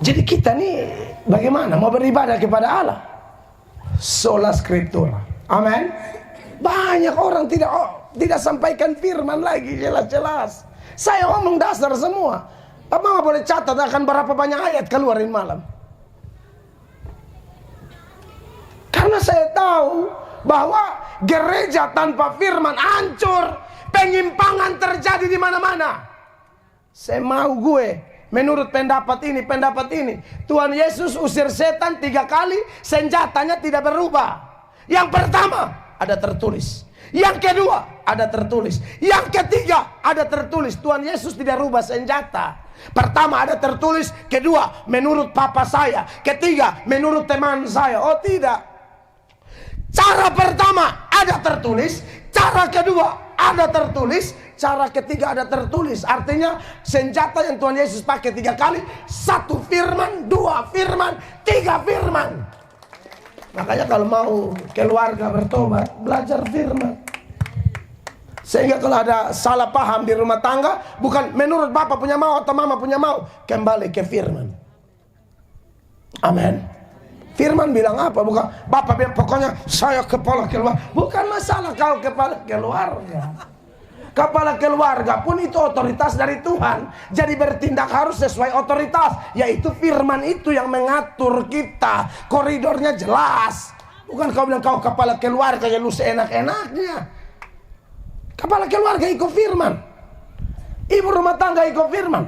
Jadi kita nih bagaimana mau beribadah kepada Allah? Sola Scriptura. Amin. Banyak orang tidak sampaikan firman lagi jelas-jelas. Saya ngomong dasar semua. Apa boleh catat akan berapa banyak ayat keluarin malam? Karena saya tahu bahwa gereja tanpa firman hancur, penyimpangan terjadi di mana-mana. Saya mau menurut pendapat ini, Tuhan Yesus usir setan 3 kali, senjatanya tidak berubah. Yang pertama ada tertulis, yang kedua ada tertulis, yang ketiga ada tertulis. Tuhan Yesus tidak rubah senjata. Pertama ada tertulis, kedua menurut papa saya, ketiga menurut teman saya. Oh tidak. Cara pertama ada tertulis, cara kedua ada tertulis, cara ketiga ada tertulis. Artinya senjata yang Tuhan Yesus pakai 3 kali, 1 firman, 2 firman, 3 firman. Makanya kalau mau keluarga bertobat, belajar firman. Sehingga kalau ada salah paham di rumah tangga, bukan menurut Bapak punya mau atau Mama punya mau, kembali ke firman. Amin. Firman bilang apa? Bukan Bapak bilang pokoknya saya kepala keluarga. Bukan masalah kau kepala keluarga. Kepala keluarga pun itu otoritas dari Tuhan. Jadi bertindak harus sesuai otoritas, yaitu firman itu yang mengatur kita. Koridornya jelas. Bukan kau bilang kau kepala keluarga ya lu seenak-enaknya. Kepala keluarga ikut firman, ibu rumah tangga ikut firman,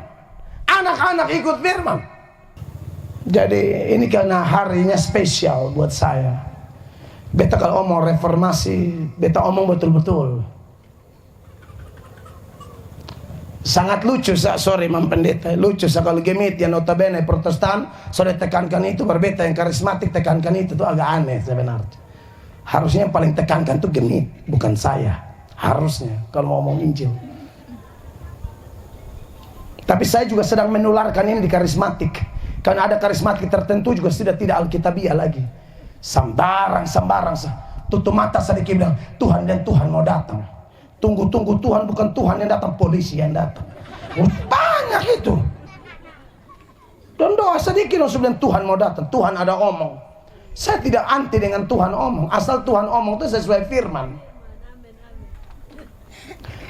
anak-anak ikut firman. Jadi ini karena harinya spesial buat saya. Beta kalau omong reformasi, beta omong betul-betul. Sangat lucu, sorry Mam Pendeta, lucu kalau Gemit yang notabene Protestan, sudah tekankan itu, berbeda yang karismatik tekankan itu tuh agak aneh sebenarnya. Harusnya yang paling tekankan tuh Gemit, bukan saya. Harusnya kalau mau ngomong Injil. Tapi saya juga sedang menularkan ini di karismatik. Karena ada karismatik tertentu juga sudah tidak alkitabiah lagi. Sembarang. Tutup mata sedikit bilang, Tuhan dan Tuhan mau datang. Tunggu Tuhan, bukan Tuhan yang datang, polisi yang datang. Banyak itu. Dan doa sedikit langsung bilang Tuhan mau datang, Tuhan ada omong. Saya tidak anti dengan Tuhan omong, asal Tuhan omong itu sesuai firman.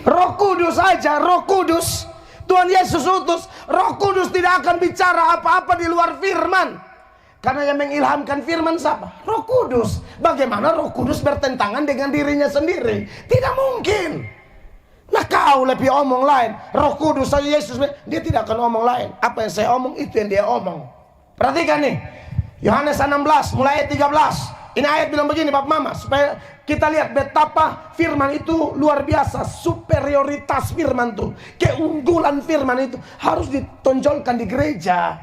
Roh Kudus aja, Roh Kudus Tuhan Yesus utus, Roh Kudus tidak akan bicara apa-apa di luar firman. Karena yang mengilhamkan firman siapa? Roh Kudus. Bagaimana Roh Kudus bertentangan dengan dirinya sendiri? Tidak mungkin. Nah kau lebih omong lain. Roh Kudus saja Yesus, dia tidak akan omong lain. Apa yang saya omong itu yang dia omong. Perhatikan nih, Yohanes 16 mulai ayat 13. Ini ayat bilang begini Bapak Mama, supaya kita lihat betapa firman itu luar biasa. Superioritas firman itu, keunggulan firman itu harus ditonjolkan di gereja.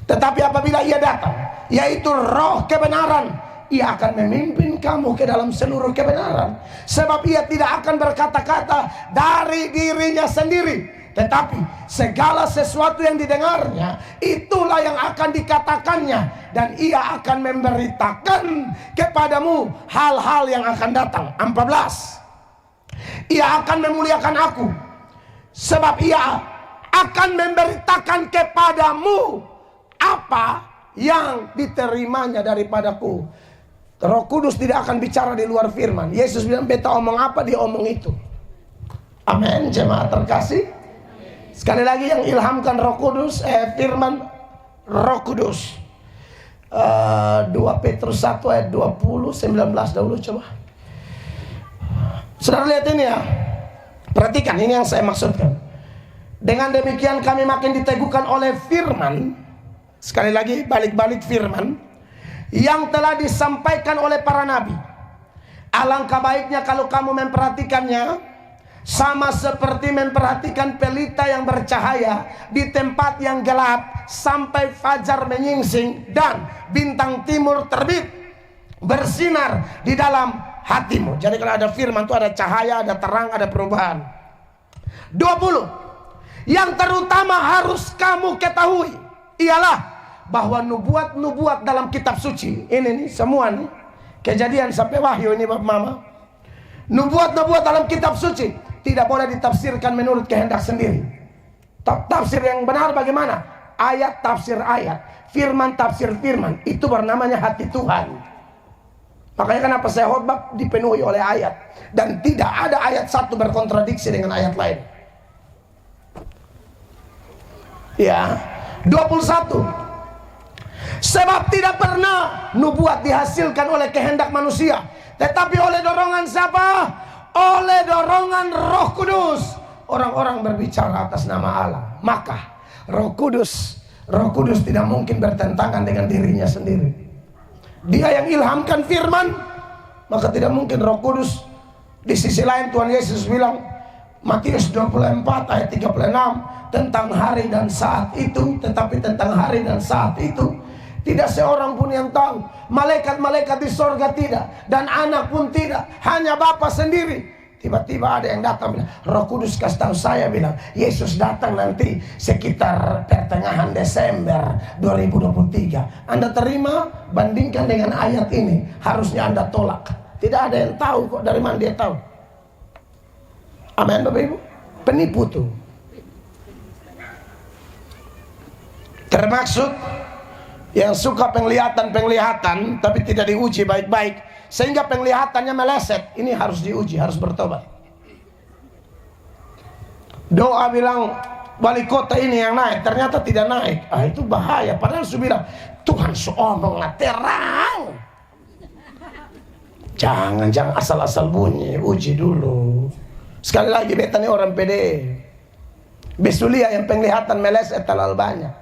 Tetapi apabila ia datang, yaitu roh kebenaran, ia akan memimpin kamu ke dalam seluruh kebenaran. Sebab ia tidak akan berkata-kata dari dirinya sendiri, tetapi segala sesuatu yang didengarnya, itulah yang akan dikatakannya. Dan ia akan memberitakan kepadamu hal-hal yang akan datang. 14. Ia akan memuliakan aku, sebab ia akan memberitakan kepadamu apa yang diterimanya daripadaku. Roh Kudus tidak akan bicara di luar firman. Yesus bilang beta omong apa, dia omong itu. Amin, jemaat terkasih. Sekali lagi yang ilhamkan Roh Kudus, firman Roh Kudus. 2 Petrus 1 ayat 20, 19 dahulu coba. Saudara lihat ini ya. Perhatikan ini yang saya maksudkan. Dengan demikian kami makin diteguhkan oleh firman. Sekali lagi balik-balik firman yang telah disampaikan oleh para nabi. Alangkah baiknya kalau kamu memperhatikannya, sama seperti memperhatikan pelita yang bercahaya di tempat yang gelap sampai fajar menyingsing dan bintang timur terbit bersinar di dalam hatimu. Jadi kalau ada firman itu ada cahaya, ada terang, ada perubahan. 20. Yang terutama harus kamu ketahui ialah bahwa nubuat-nubuat dalam kitab suci ini nih semua nih, Kejadian sampai Wahyu ini Bapak Mama, nubuat-nubuat dalam kitab suci tidak boleh ditafsirkan menurut kehendak sendiri. Tafsir yang benar bagaimana? Ayat tafsir ayat, firman tafsir firman. Itu bernamanya hati Tuhan. Makanya kenapa saya khotbah dipenuhi oleh ayat, dan tidak ada ayat satu berkontradiksi dengan ayat lain. Ya, 21. Sebab tidak pernah nubuat dihasilkan oleh kehendak manusia, tetapi oleh dorongan siapa? Oleh dorongan Roh Kudus. Orang-orang berbicara atas nama Allah. Maka Roh Kudus tidak mungkin bertentangan dengan dirinya sendiri. Dia yang ilhamkan firman, maka tidak mungkin Roh Kudus. Di sisi lain Tuhan Yesus bilang, Matius 24 ayat 36, tentang hari dan saat itu, tetapi tentang hari dan saat itu tidak seorang pun yang tahu. Malaikat-malaikat di sorga tidak, dan anak pun tidak, hanya Bapa sendiri. Tiba-tiba ada yang datang bilang, Roh Kudus kasih tahu saya, bilang Yesus datang nanti sekitar pertengahan Desember 2023. Anda terima? Bandingkan dengan ayat ini, harusnya Anda tolak. Tidak ada yang tahu kok, dari mana dia tahu? Amin Bapak Ibu. Penipu tuh. Termaksud yang suka penglihatan tapi tidak diuji baik-baik sehingga penglihatannya meleset. Ini harus diuji, harus bertobat. Doa bilang wali kota ini yang naik, ternyata tidak naik. Itu bahaya. Padahal su bilang Tuhan omong terang. Jangan asal-asal bunyi, uji dulu. Sekali lagi beta nih orang pede. Besulia yang penglihatan meleset terlalu banyak.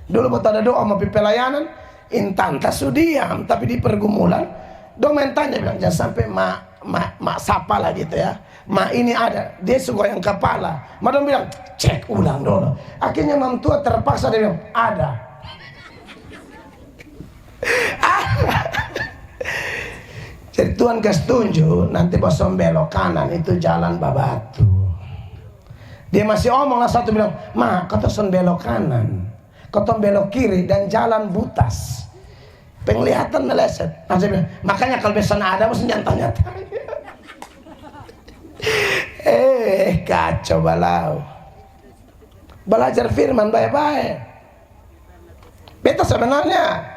Dulu waktu ada doa mau pelayanan, intan tak sudiam, tapi di pergumulan, dong mentanya bilang jangan sampai mak sapa lah gitu ya. Mak ini ada, dia suka yang kepala. Mak dong bilang cek ulang dulu. Akhirnya mam tua terpaksa dia bilang ada. Jadi Tuhan kasih tunjuk nanti pas belok kanan itu jalan babatu. Dia masih omong lah satu bilang, mak kau terus belok kanan. Kau belok kiri dan jalan butas, penglihatan meleset. Makanya kalau besan ada mesti nyata-nyata. Kacau balau. Belajar firman baik-baik. Beta sebenarnya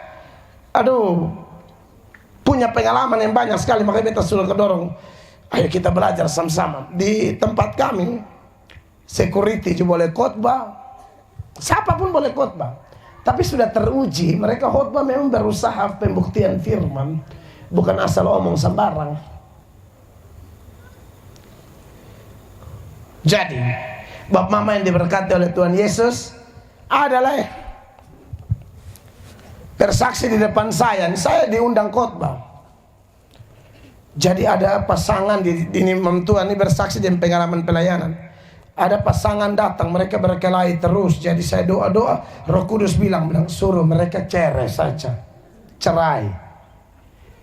punya pengalaman yang banyak sekali, makanya beta sudah kedorong. Ayo kita belajar sama-sama. Di tempat kami security juga boleh khotbah. Siapapun boleh khotbah. Tapi sudah teruji, mereka khotbah memang berusaha pembuktian firman, bukan asal omong sembarang. Jadi, Bapak Mama yang diberkati oleh Tuhan Yesus adalah bersaksi di depan saya diundang khotbah. Jadi ada pasangan di Imam Tuhan ini bersaksi di pengalaman pelayanan. Ada pasangan datang, mereka berkelahi terus. Jadi saya doa-doa, Roh Kudus bilang suruh mereka cerai saja, cerai.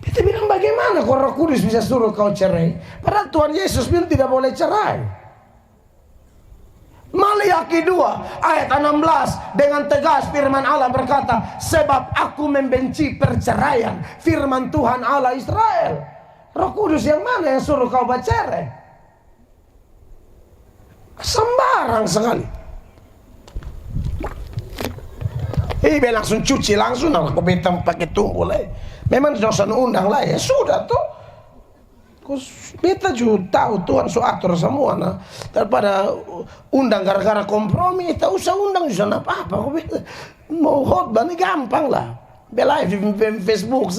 Kita bilang bagaimana kalau Roh Kudus bisa suruh kau cerai? Padahal Tuhan Yesus bilang tidak boleh cerai. Maliaki 2 ayat 16 dengan tegas firman Allah berkata, sebab aku membenci perceraian. Firman Tuhan Allah Israel. Roh Kudus yang mana yang suruh kau bercerai? Sembarang sekali. Dia langsung cuci langsung, aku beta pakai tumpul lah. Memang dosen undang lah ya sudah tuh. Beta juga tahu Tuhan so atur semua nah. Daripada undang gara-gara kompromi, tak usah undang juga apa-apa. Mau khotbah ini gampang lah. Live di Facebook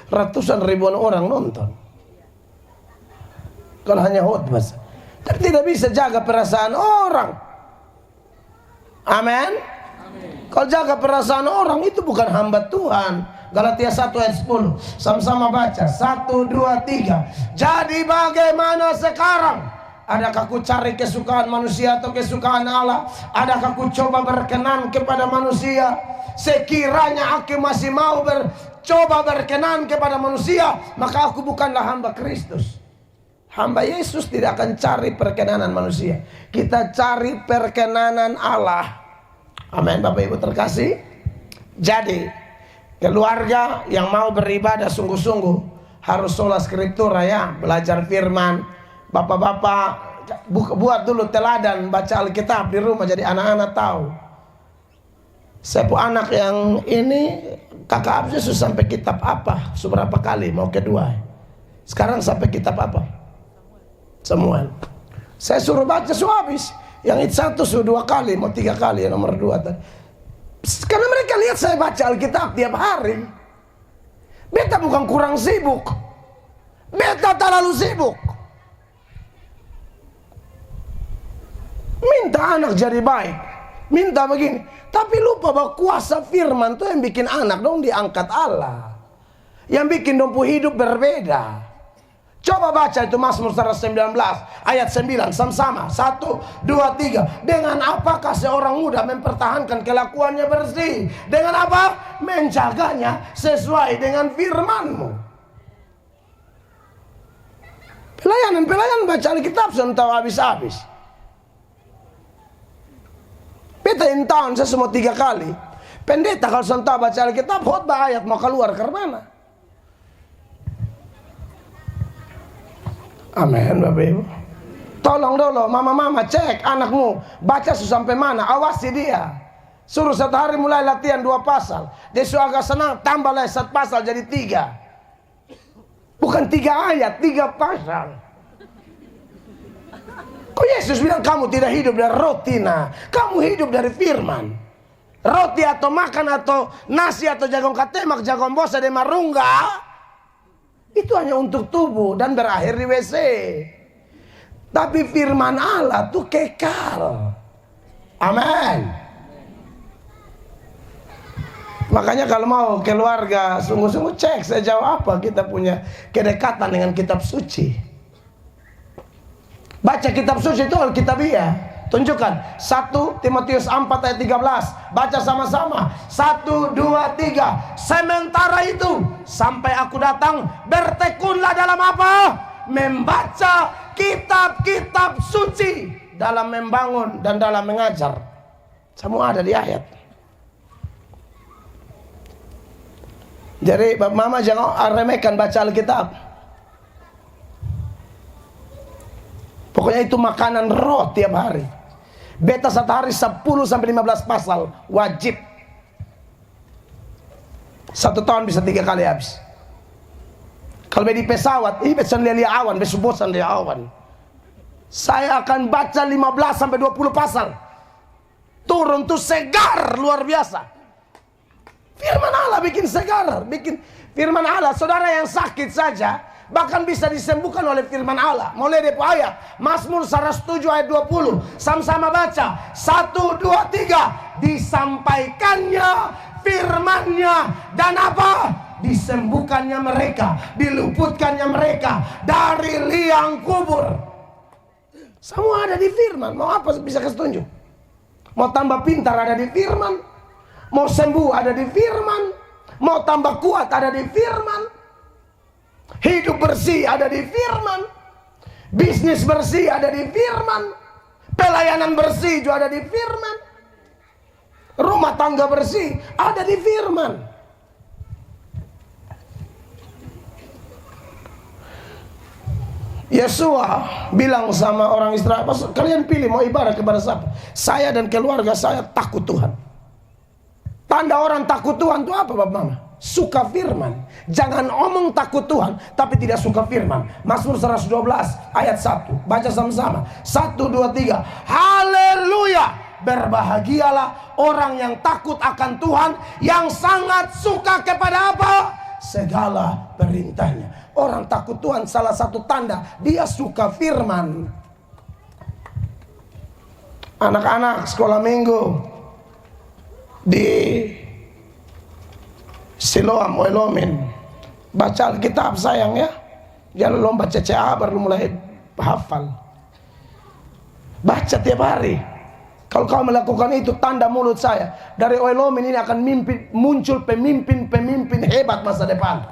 ratusan ribuan orang nonton. Kalau hanya khotbah. Tapi tidak bisa jaga perasaan orang. Amin. Kalau jaga perasaan orang itu bukan hamba Tuhan. Galatia 1 ayat 10. Sama-sama baca. 1, 2, 3. Jadi bagaimana sekarang? Adakah ku cari kesukaan manusia atau kesukaan Allah? Adakah ku coba berkenan kepada manusia? Sekiranya aku masih mau coba berkenan kepada manusia, maka aku bukanlah hamba Kristus. Hamba Yesus tidak akan cari perkenanan manusia. Kita cari perkenanan Allah. Amin Bapak Ibu terkasih. Jadi keluarga yang mau beribadah sungguh-sungguh harus sola scriptura ya. Belajar firman. Bapak-bapak buat dulu teladan baca Alkitab di rumah. Jadi anak-anak tahu. Saya punya anak yang ini kakak abis sampai kitab apa? Seberapa kali mau kedua. Sekarang sampai kitab apa? Samuel. Saya suruh baca habis. Yang itu 1 suruh 2 kali, mau 3 kali, yang nomor 2 tadi. Karena mereka lihat saya baca Alkitab tiap hari. Beta bukan kurang sibuk. Beta terlalu sibuk. Minta anak jadi baik. Minta begini. Tapi lupa bahwa kuasa firman itu yang bikin anak dong diangkat Allah. Yang bikin dong hidup berbeda. Coba baca itu Mazmur 119 ayat 9 sama-sama 1, 2, 3. Dengan apakah seorang muda mempertahankan kelakuannya bersih? Dengan apa? Menjaganya sesuai dengan firman-Mu. Pelayanan baca Alkitab sudah tahu habis-habis. Beta tahun saya semua 3 kali. Pendeta kalau sudah tahu baca Alkitab khotbah ayat mau keluar ke mana? Amin Bapak Ibu. Tolong dulu mama-mama cek anakmu baca sampai mana, awasi dia. Suruh satu hari mulai latihan 2 pasal. Dia sudah agak senang, tambah lagi 1 pasal jadi 3. Bukan 3 ayat, 3 pasal. Kok Yesus bilang kamu tidak hidup dari roti, nah kamu hidup dari firman. Roti atau makan atau nasi atau jagung katemak, jagung bosa de marungga, itu hanya untuk tubuh dan berakhir di WC. Tapi firman Allah tuh kekal. Amin. Makanya kalau mau keluarga sungguh-sungguh cek sejauh apa kita punya kedekatan dengan kitab suci. Baca kitab suci itu Alkitabiah. Tunjukkan 1 Timotius 4 ayat 13. Baca sama-sama. 1, 2, 3. Sementara itu sampai aku datang, bertekunlah dalam apa? Membaca kitab-kitab suci, dalam membangun dan dalam mengajar. Semua ada di ayat. Jadi mama jangan remehkan baca Alkitab. Pokoknya itu makanan roh tiap hari. Beta satu hari 10-15 pasal wajib. 1 tahun bisa 3 kali habis. Kalau di pesawat, besan lihat awan, besok bosan lihat awan. Saya akan baca 15-20 pasal. Turun tuh segar luar biasa. Firman Allah bikin segar, bikin firman Allah. Saudara yang sakit saja bahkan bisa disembuhkan oleh firman Allah. Mulai dari ayat Mazmur 107 ayat 20. Sama-sama baca. 1, 2, 3. Disampaikannya firmannya dan apa? Disembuhkannya mereka, diluputkannya mereka dari liang kubur. Semua ada di firman. Mau apa bisa kasih tunjuk? Mau tambah pintar ada di firman. Mau sembuh ada di firman. Mau tambah kuat ada di firman. Hidup bersih ada di firman. Bisnis bersih ada di firman. Pelayanan bersih juga ada di firman. Rumah tangga bersih ada di firman. Yesua bilang sama orang Israel, kalian pilih mau ibadah kepada siapa? Saya dan keluarga saya takut Tuhan. Tanda orang takut Tuhan itu apa Bapak Mama? Suka firman. Jangan omong takut Tuhan tapi tidak suka firman. Mazmur 112 ayat 1. Baca sama-sama. 1, 2, 3. Haleluya. Berbahagialah orang yang takut akan Tuhan, yang sangat suka kepada apa? Segala perintahnya. Orang takut Tuhan salah satu tanda dia suka firman. Anak-anak sekolah minggu di Siloam Oelomin, baca Alkitab sayang ya. Jangan lomba CCA baru mulai hafal. Baca tiap hari. Kalau kau melakukan itu, tanda mulut saya dari Oelomin ini akan muncul pemimpin-pemimpin hebat masa depan.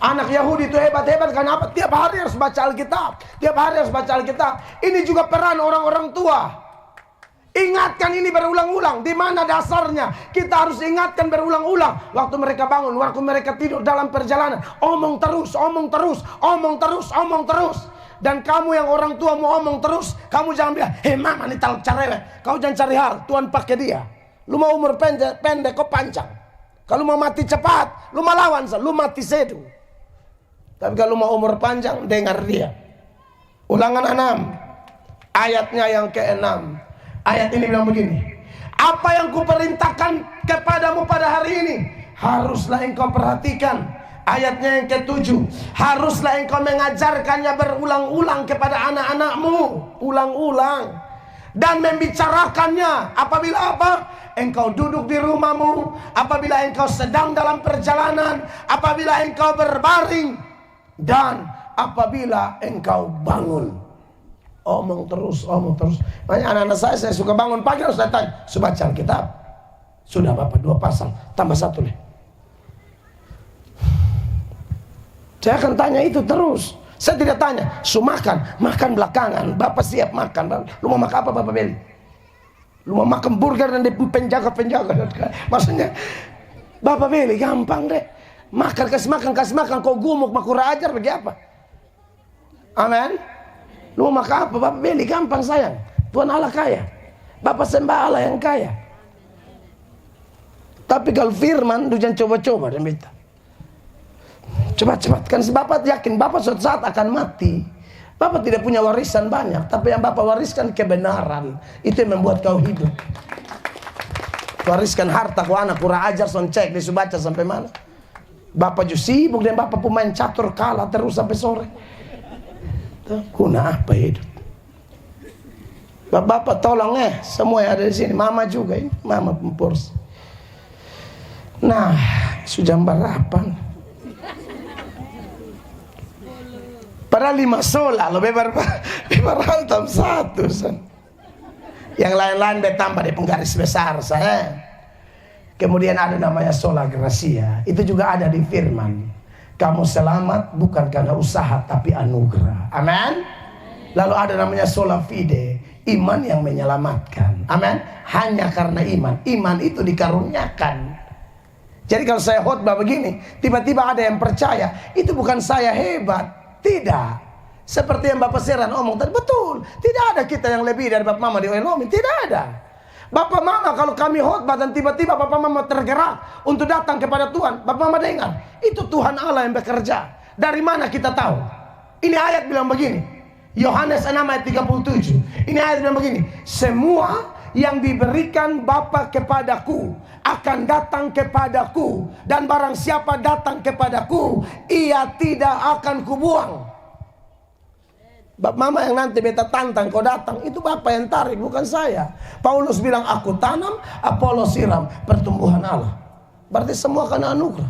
Anak Yahudi itu hebat-hebat karena apa? Tiap hari harus baca Alkitab. Tiap hari harus baca Alkitab. Ini juga peran orang-orang tua. Ingatkan ini berulang-ulang. Di mana dasarnya? Kita harus ingatkan berulang-ulang. Waktu mereka bangun, waktu mereka tidur dalam perjalanan. Omong terus, omong terus, omong terus, omong terus. Dan kamu yang orang tua mau omong terus, kamu jangan bilang, hei mama ini taluk carewek. Kau jangan cari hal, Tuhan pakai dia. Lu mau umur pendek kau panjang. Kalau mau mati cepat, lu melawan, lu mati sedu. Tapi kalau mau umur panjang, dengar dia. Ulangan 6, ayatnya yang ke-6. Ayat ini bilang begini. Apa yang kuperintahkan kepadamu pada hari ini, haruslah engkau perhatikan. Ayatnya yang ke-7. Haruslah engkau mengajarkannya berulang-ulang kepada anak-anakmu. Ulang-ulang. Dan membicarakannya apabila apa? Engkau duduk di rumahmu, apabila engkau sedang dalam perjalanan, apabila engkau berbaring, dan apabila engkau bangun. Omong terus, omong terus. Banyak anak-anak saya suka bangun pagi harus datang, sudah baca Alkitab. Sudah Bapak 2 pasal, tambah 1 nih. Saya akan tanya itu terus. Saya tidak tanya, makan belakangan. Bapak siap makan. Lu mau makan apa Bapak Beli? Lu mau makan burger dan penjaga. Maksudnya, Bapak Beli gampang deh. Kasih makan. Kau gumuk, makura ajar bagi apa? Amin. Lu mau makan apa? Bapak beli, gampang sayang. Tuhan Allah kaya. Bapak sembah Allah yang kaya. Tapi kalau firman, lu jangan coba-coba dan minta. Cepat-cepat. Kan Bapak yakin Bapak suatu saat akan mati. Bapak tidak punya warisan banyak, tapi yang Bapak wariskan kebenaran. Itu yang membuat kau hidup. Wariskan harta ku anak kurang ajar, son cek disuruh baca sampai mana. Bapak juga sibuk dan Bapak pemain catur kalah terus sampai sore. Guna apa hidup? Bapak tolong semua yang ada di sini, mama juga ini, mama pempurs. Nah, sudah jam berapa? Padahal 5 sola, lo bebar hantam 1 san. Yang lain-lain betambah di penggaris besar saya. Kemudian ada namanya sola gracia, itu juga ada di firman. Kamu selamat bukan karena usaha tapi anugerah. Amin. Lalu ada namanya sola fide, iman yang menyelamatkan. Amin. Hanya karena iman. Iman itu dikaruniakan. Jadi kalau saya khotbah begini, tiba-tiba ada yang percaya, itu bukan saya hebat. Tidak. Seperti yang Bapak Seran omong tadi, betul. Tidak ada kita yang lebih dari Bapak Mama di Oilomin. Tidak ada. Bapak Mama kalau kami khotbah dan tiba-tiba Bapak Mama tergerak untuk datang kepada Tuhan, Bapak Mama dengar, itu Tuhan Allah yang bekerja. Dari mana kita tahu? Ini ayat bilang begini, Yohanes 6 ayat 37. Ini ayat bilang begini, semua yang diberikan Bapa kepadaku akan datang kepadaku, dan barang siapa datang kepadaku, ia tidak akan kubuang. Bapak Mama yang nanti beta tantang kau datang, itu Bapak yang tarik, bukan saya. Paulus bilang aku tanam, Apolos siram, pertumbuhan Allah. Berarti semua karena anugerah.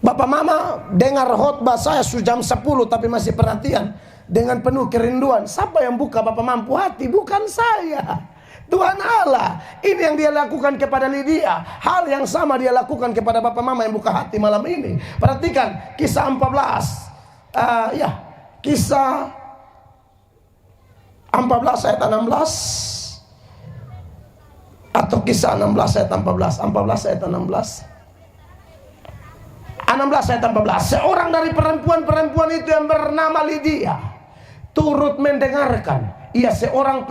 Bapak Mama dengar khotbah saya jam 10 tapi masih perhatian dengan penuh kerinduan. Siapa yang buka Bapak mampu hati? Bukan saya, Tuhan Allah. Ini yang dia lakukan kepada Lydia. Hal yang sama dia lakukan kepada Bapak Mama yang buka hati malam ini. Perhatikan kisah 14. Kisah 14 ayat 16 atau kisah 16 ayat 14. 14 ayat 16. 16 ayat 14. Seorang dari perempuan-perempuan itu yang bernama Lydia turut mendengarkan. Ia seorang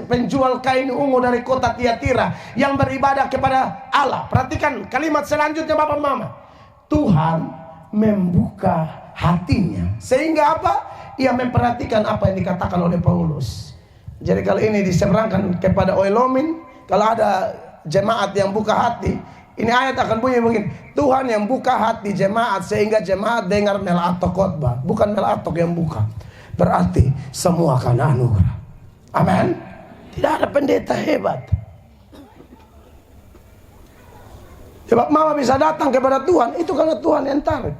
penjual kain ungu dari kota Tiatira yang beribadah kepada Allah. Perhatikan kalimat selanjutnya Bapak Mama. Tuhan membuka hatinya. Sehingga apa? Ia memperhatikan apa yang dikatakan oleh Paulus. Jadi kalau ini diseberangkan kepada Oilomin, kalau ada jemaat yang buka hati, ini ayat akan bunyi begini. Tuhan yang buka hati jemaat sehingga jemaat dengar melatok khotbah, bukan melatok yang buka. Berarti semua karena anugerah. Amin. Tidak ada pendeta hebat. Sebab Mama bisa datang kepada Tuhan, itu karena Tuhan yang tarik.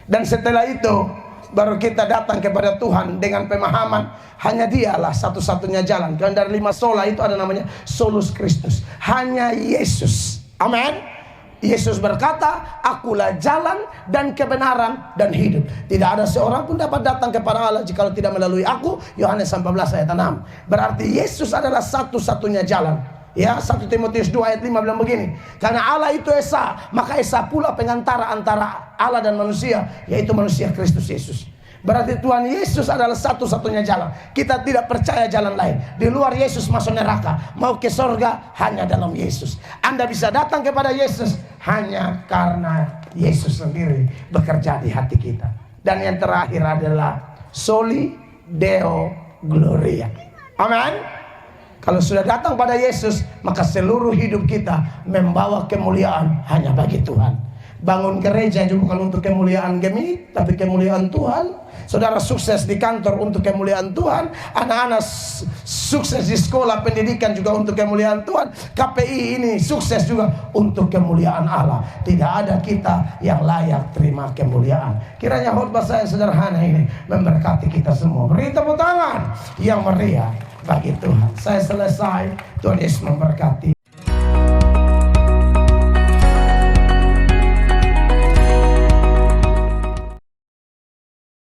Dan setelah itu baru kita datang kepada Tuhan dengan pemahaman hanya Dialah satu-satunya jalan. Karena dari 5 sola itu ada namanya solus Kristus. Hanya Yesus. Amin. Yesus berkata, akulah jalan dan kebenaran dan hidup. Tidak ada seorang pun dapat datang kepada Allah jika tidak melalui aku. Yohanes 14 ayat 6. Berarti Yesus adalah satu-satunya jalan. Ya, 1 Timotius 2 ayat 5 bilang begini. Karena Allah itu Esa, maka Esa pula pengantara antara Allah dan manusia, yaitu manusia Kristus Yesus. Berarti Tuhan Yesus adalah satu-satunya jalan. Kita tidak percaya jalan lain. Di luar Yesus masuk neraka. Mau ke surga hanya dalam Yesus. Anda bisa datang kepada Yesus hanya karena Yesus sendiri bekerja di hati kita. Dan yang terakhir adalah Soli Deo Gloria. Amin. Kalau sudah datang pada Yesus, maka seluruh hidup kita membawa kemuliaan hanya bagi Tuhan. Bangun gereja juga bukan untuk kemuliaan Gemit, tapi kemuliaan Tuhan. Saudara sukses di kantor untuk kemuliaan Tuhan. Anak-anak sukses di sekolah pendidikan juga untuk kemuliaan Tuhan. KPI ini sukses juga untuk kemuliaan Allah. Tidak ada kita yang layak terima kemuliaan. Kiranya khotbah saya sederhana ini memberkati kita semua. Beri tepuk tangan yang meriah bagi Tuhan. Saya selesai. Tuhan Yesus memberkati.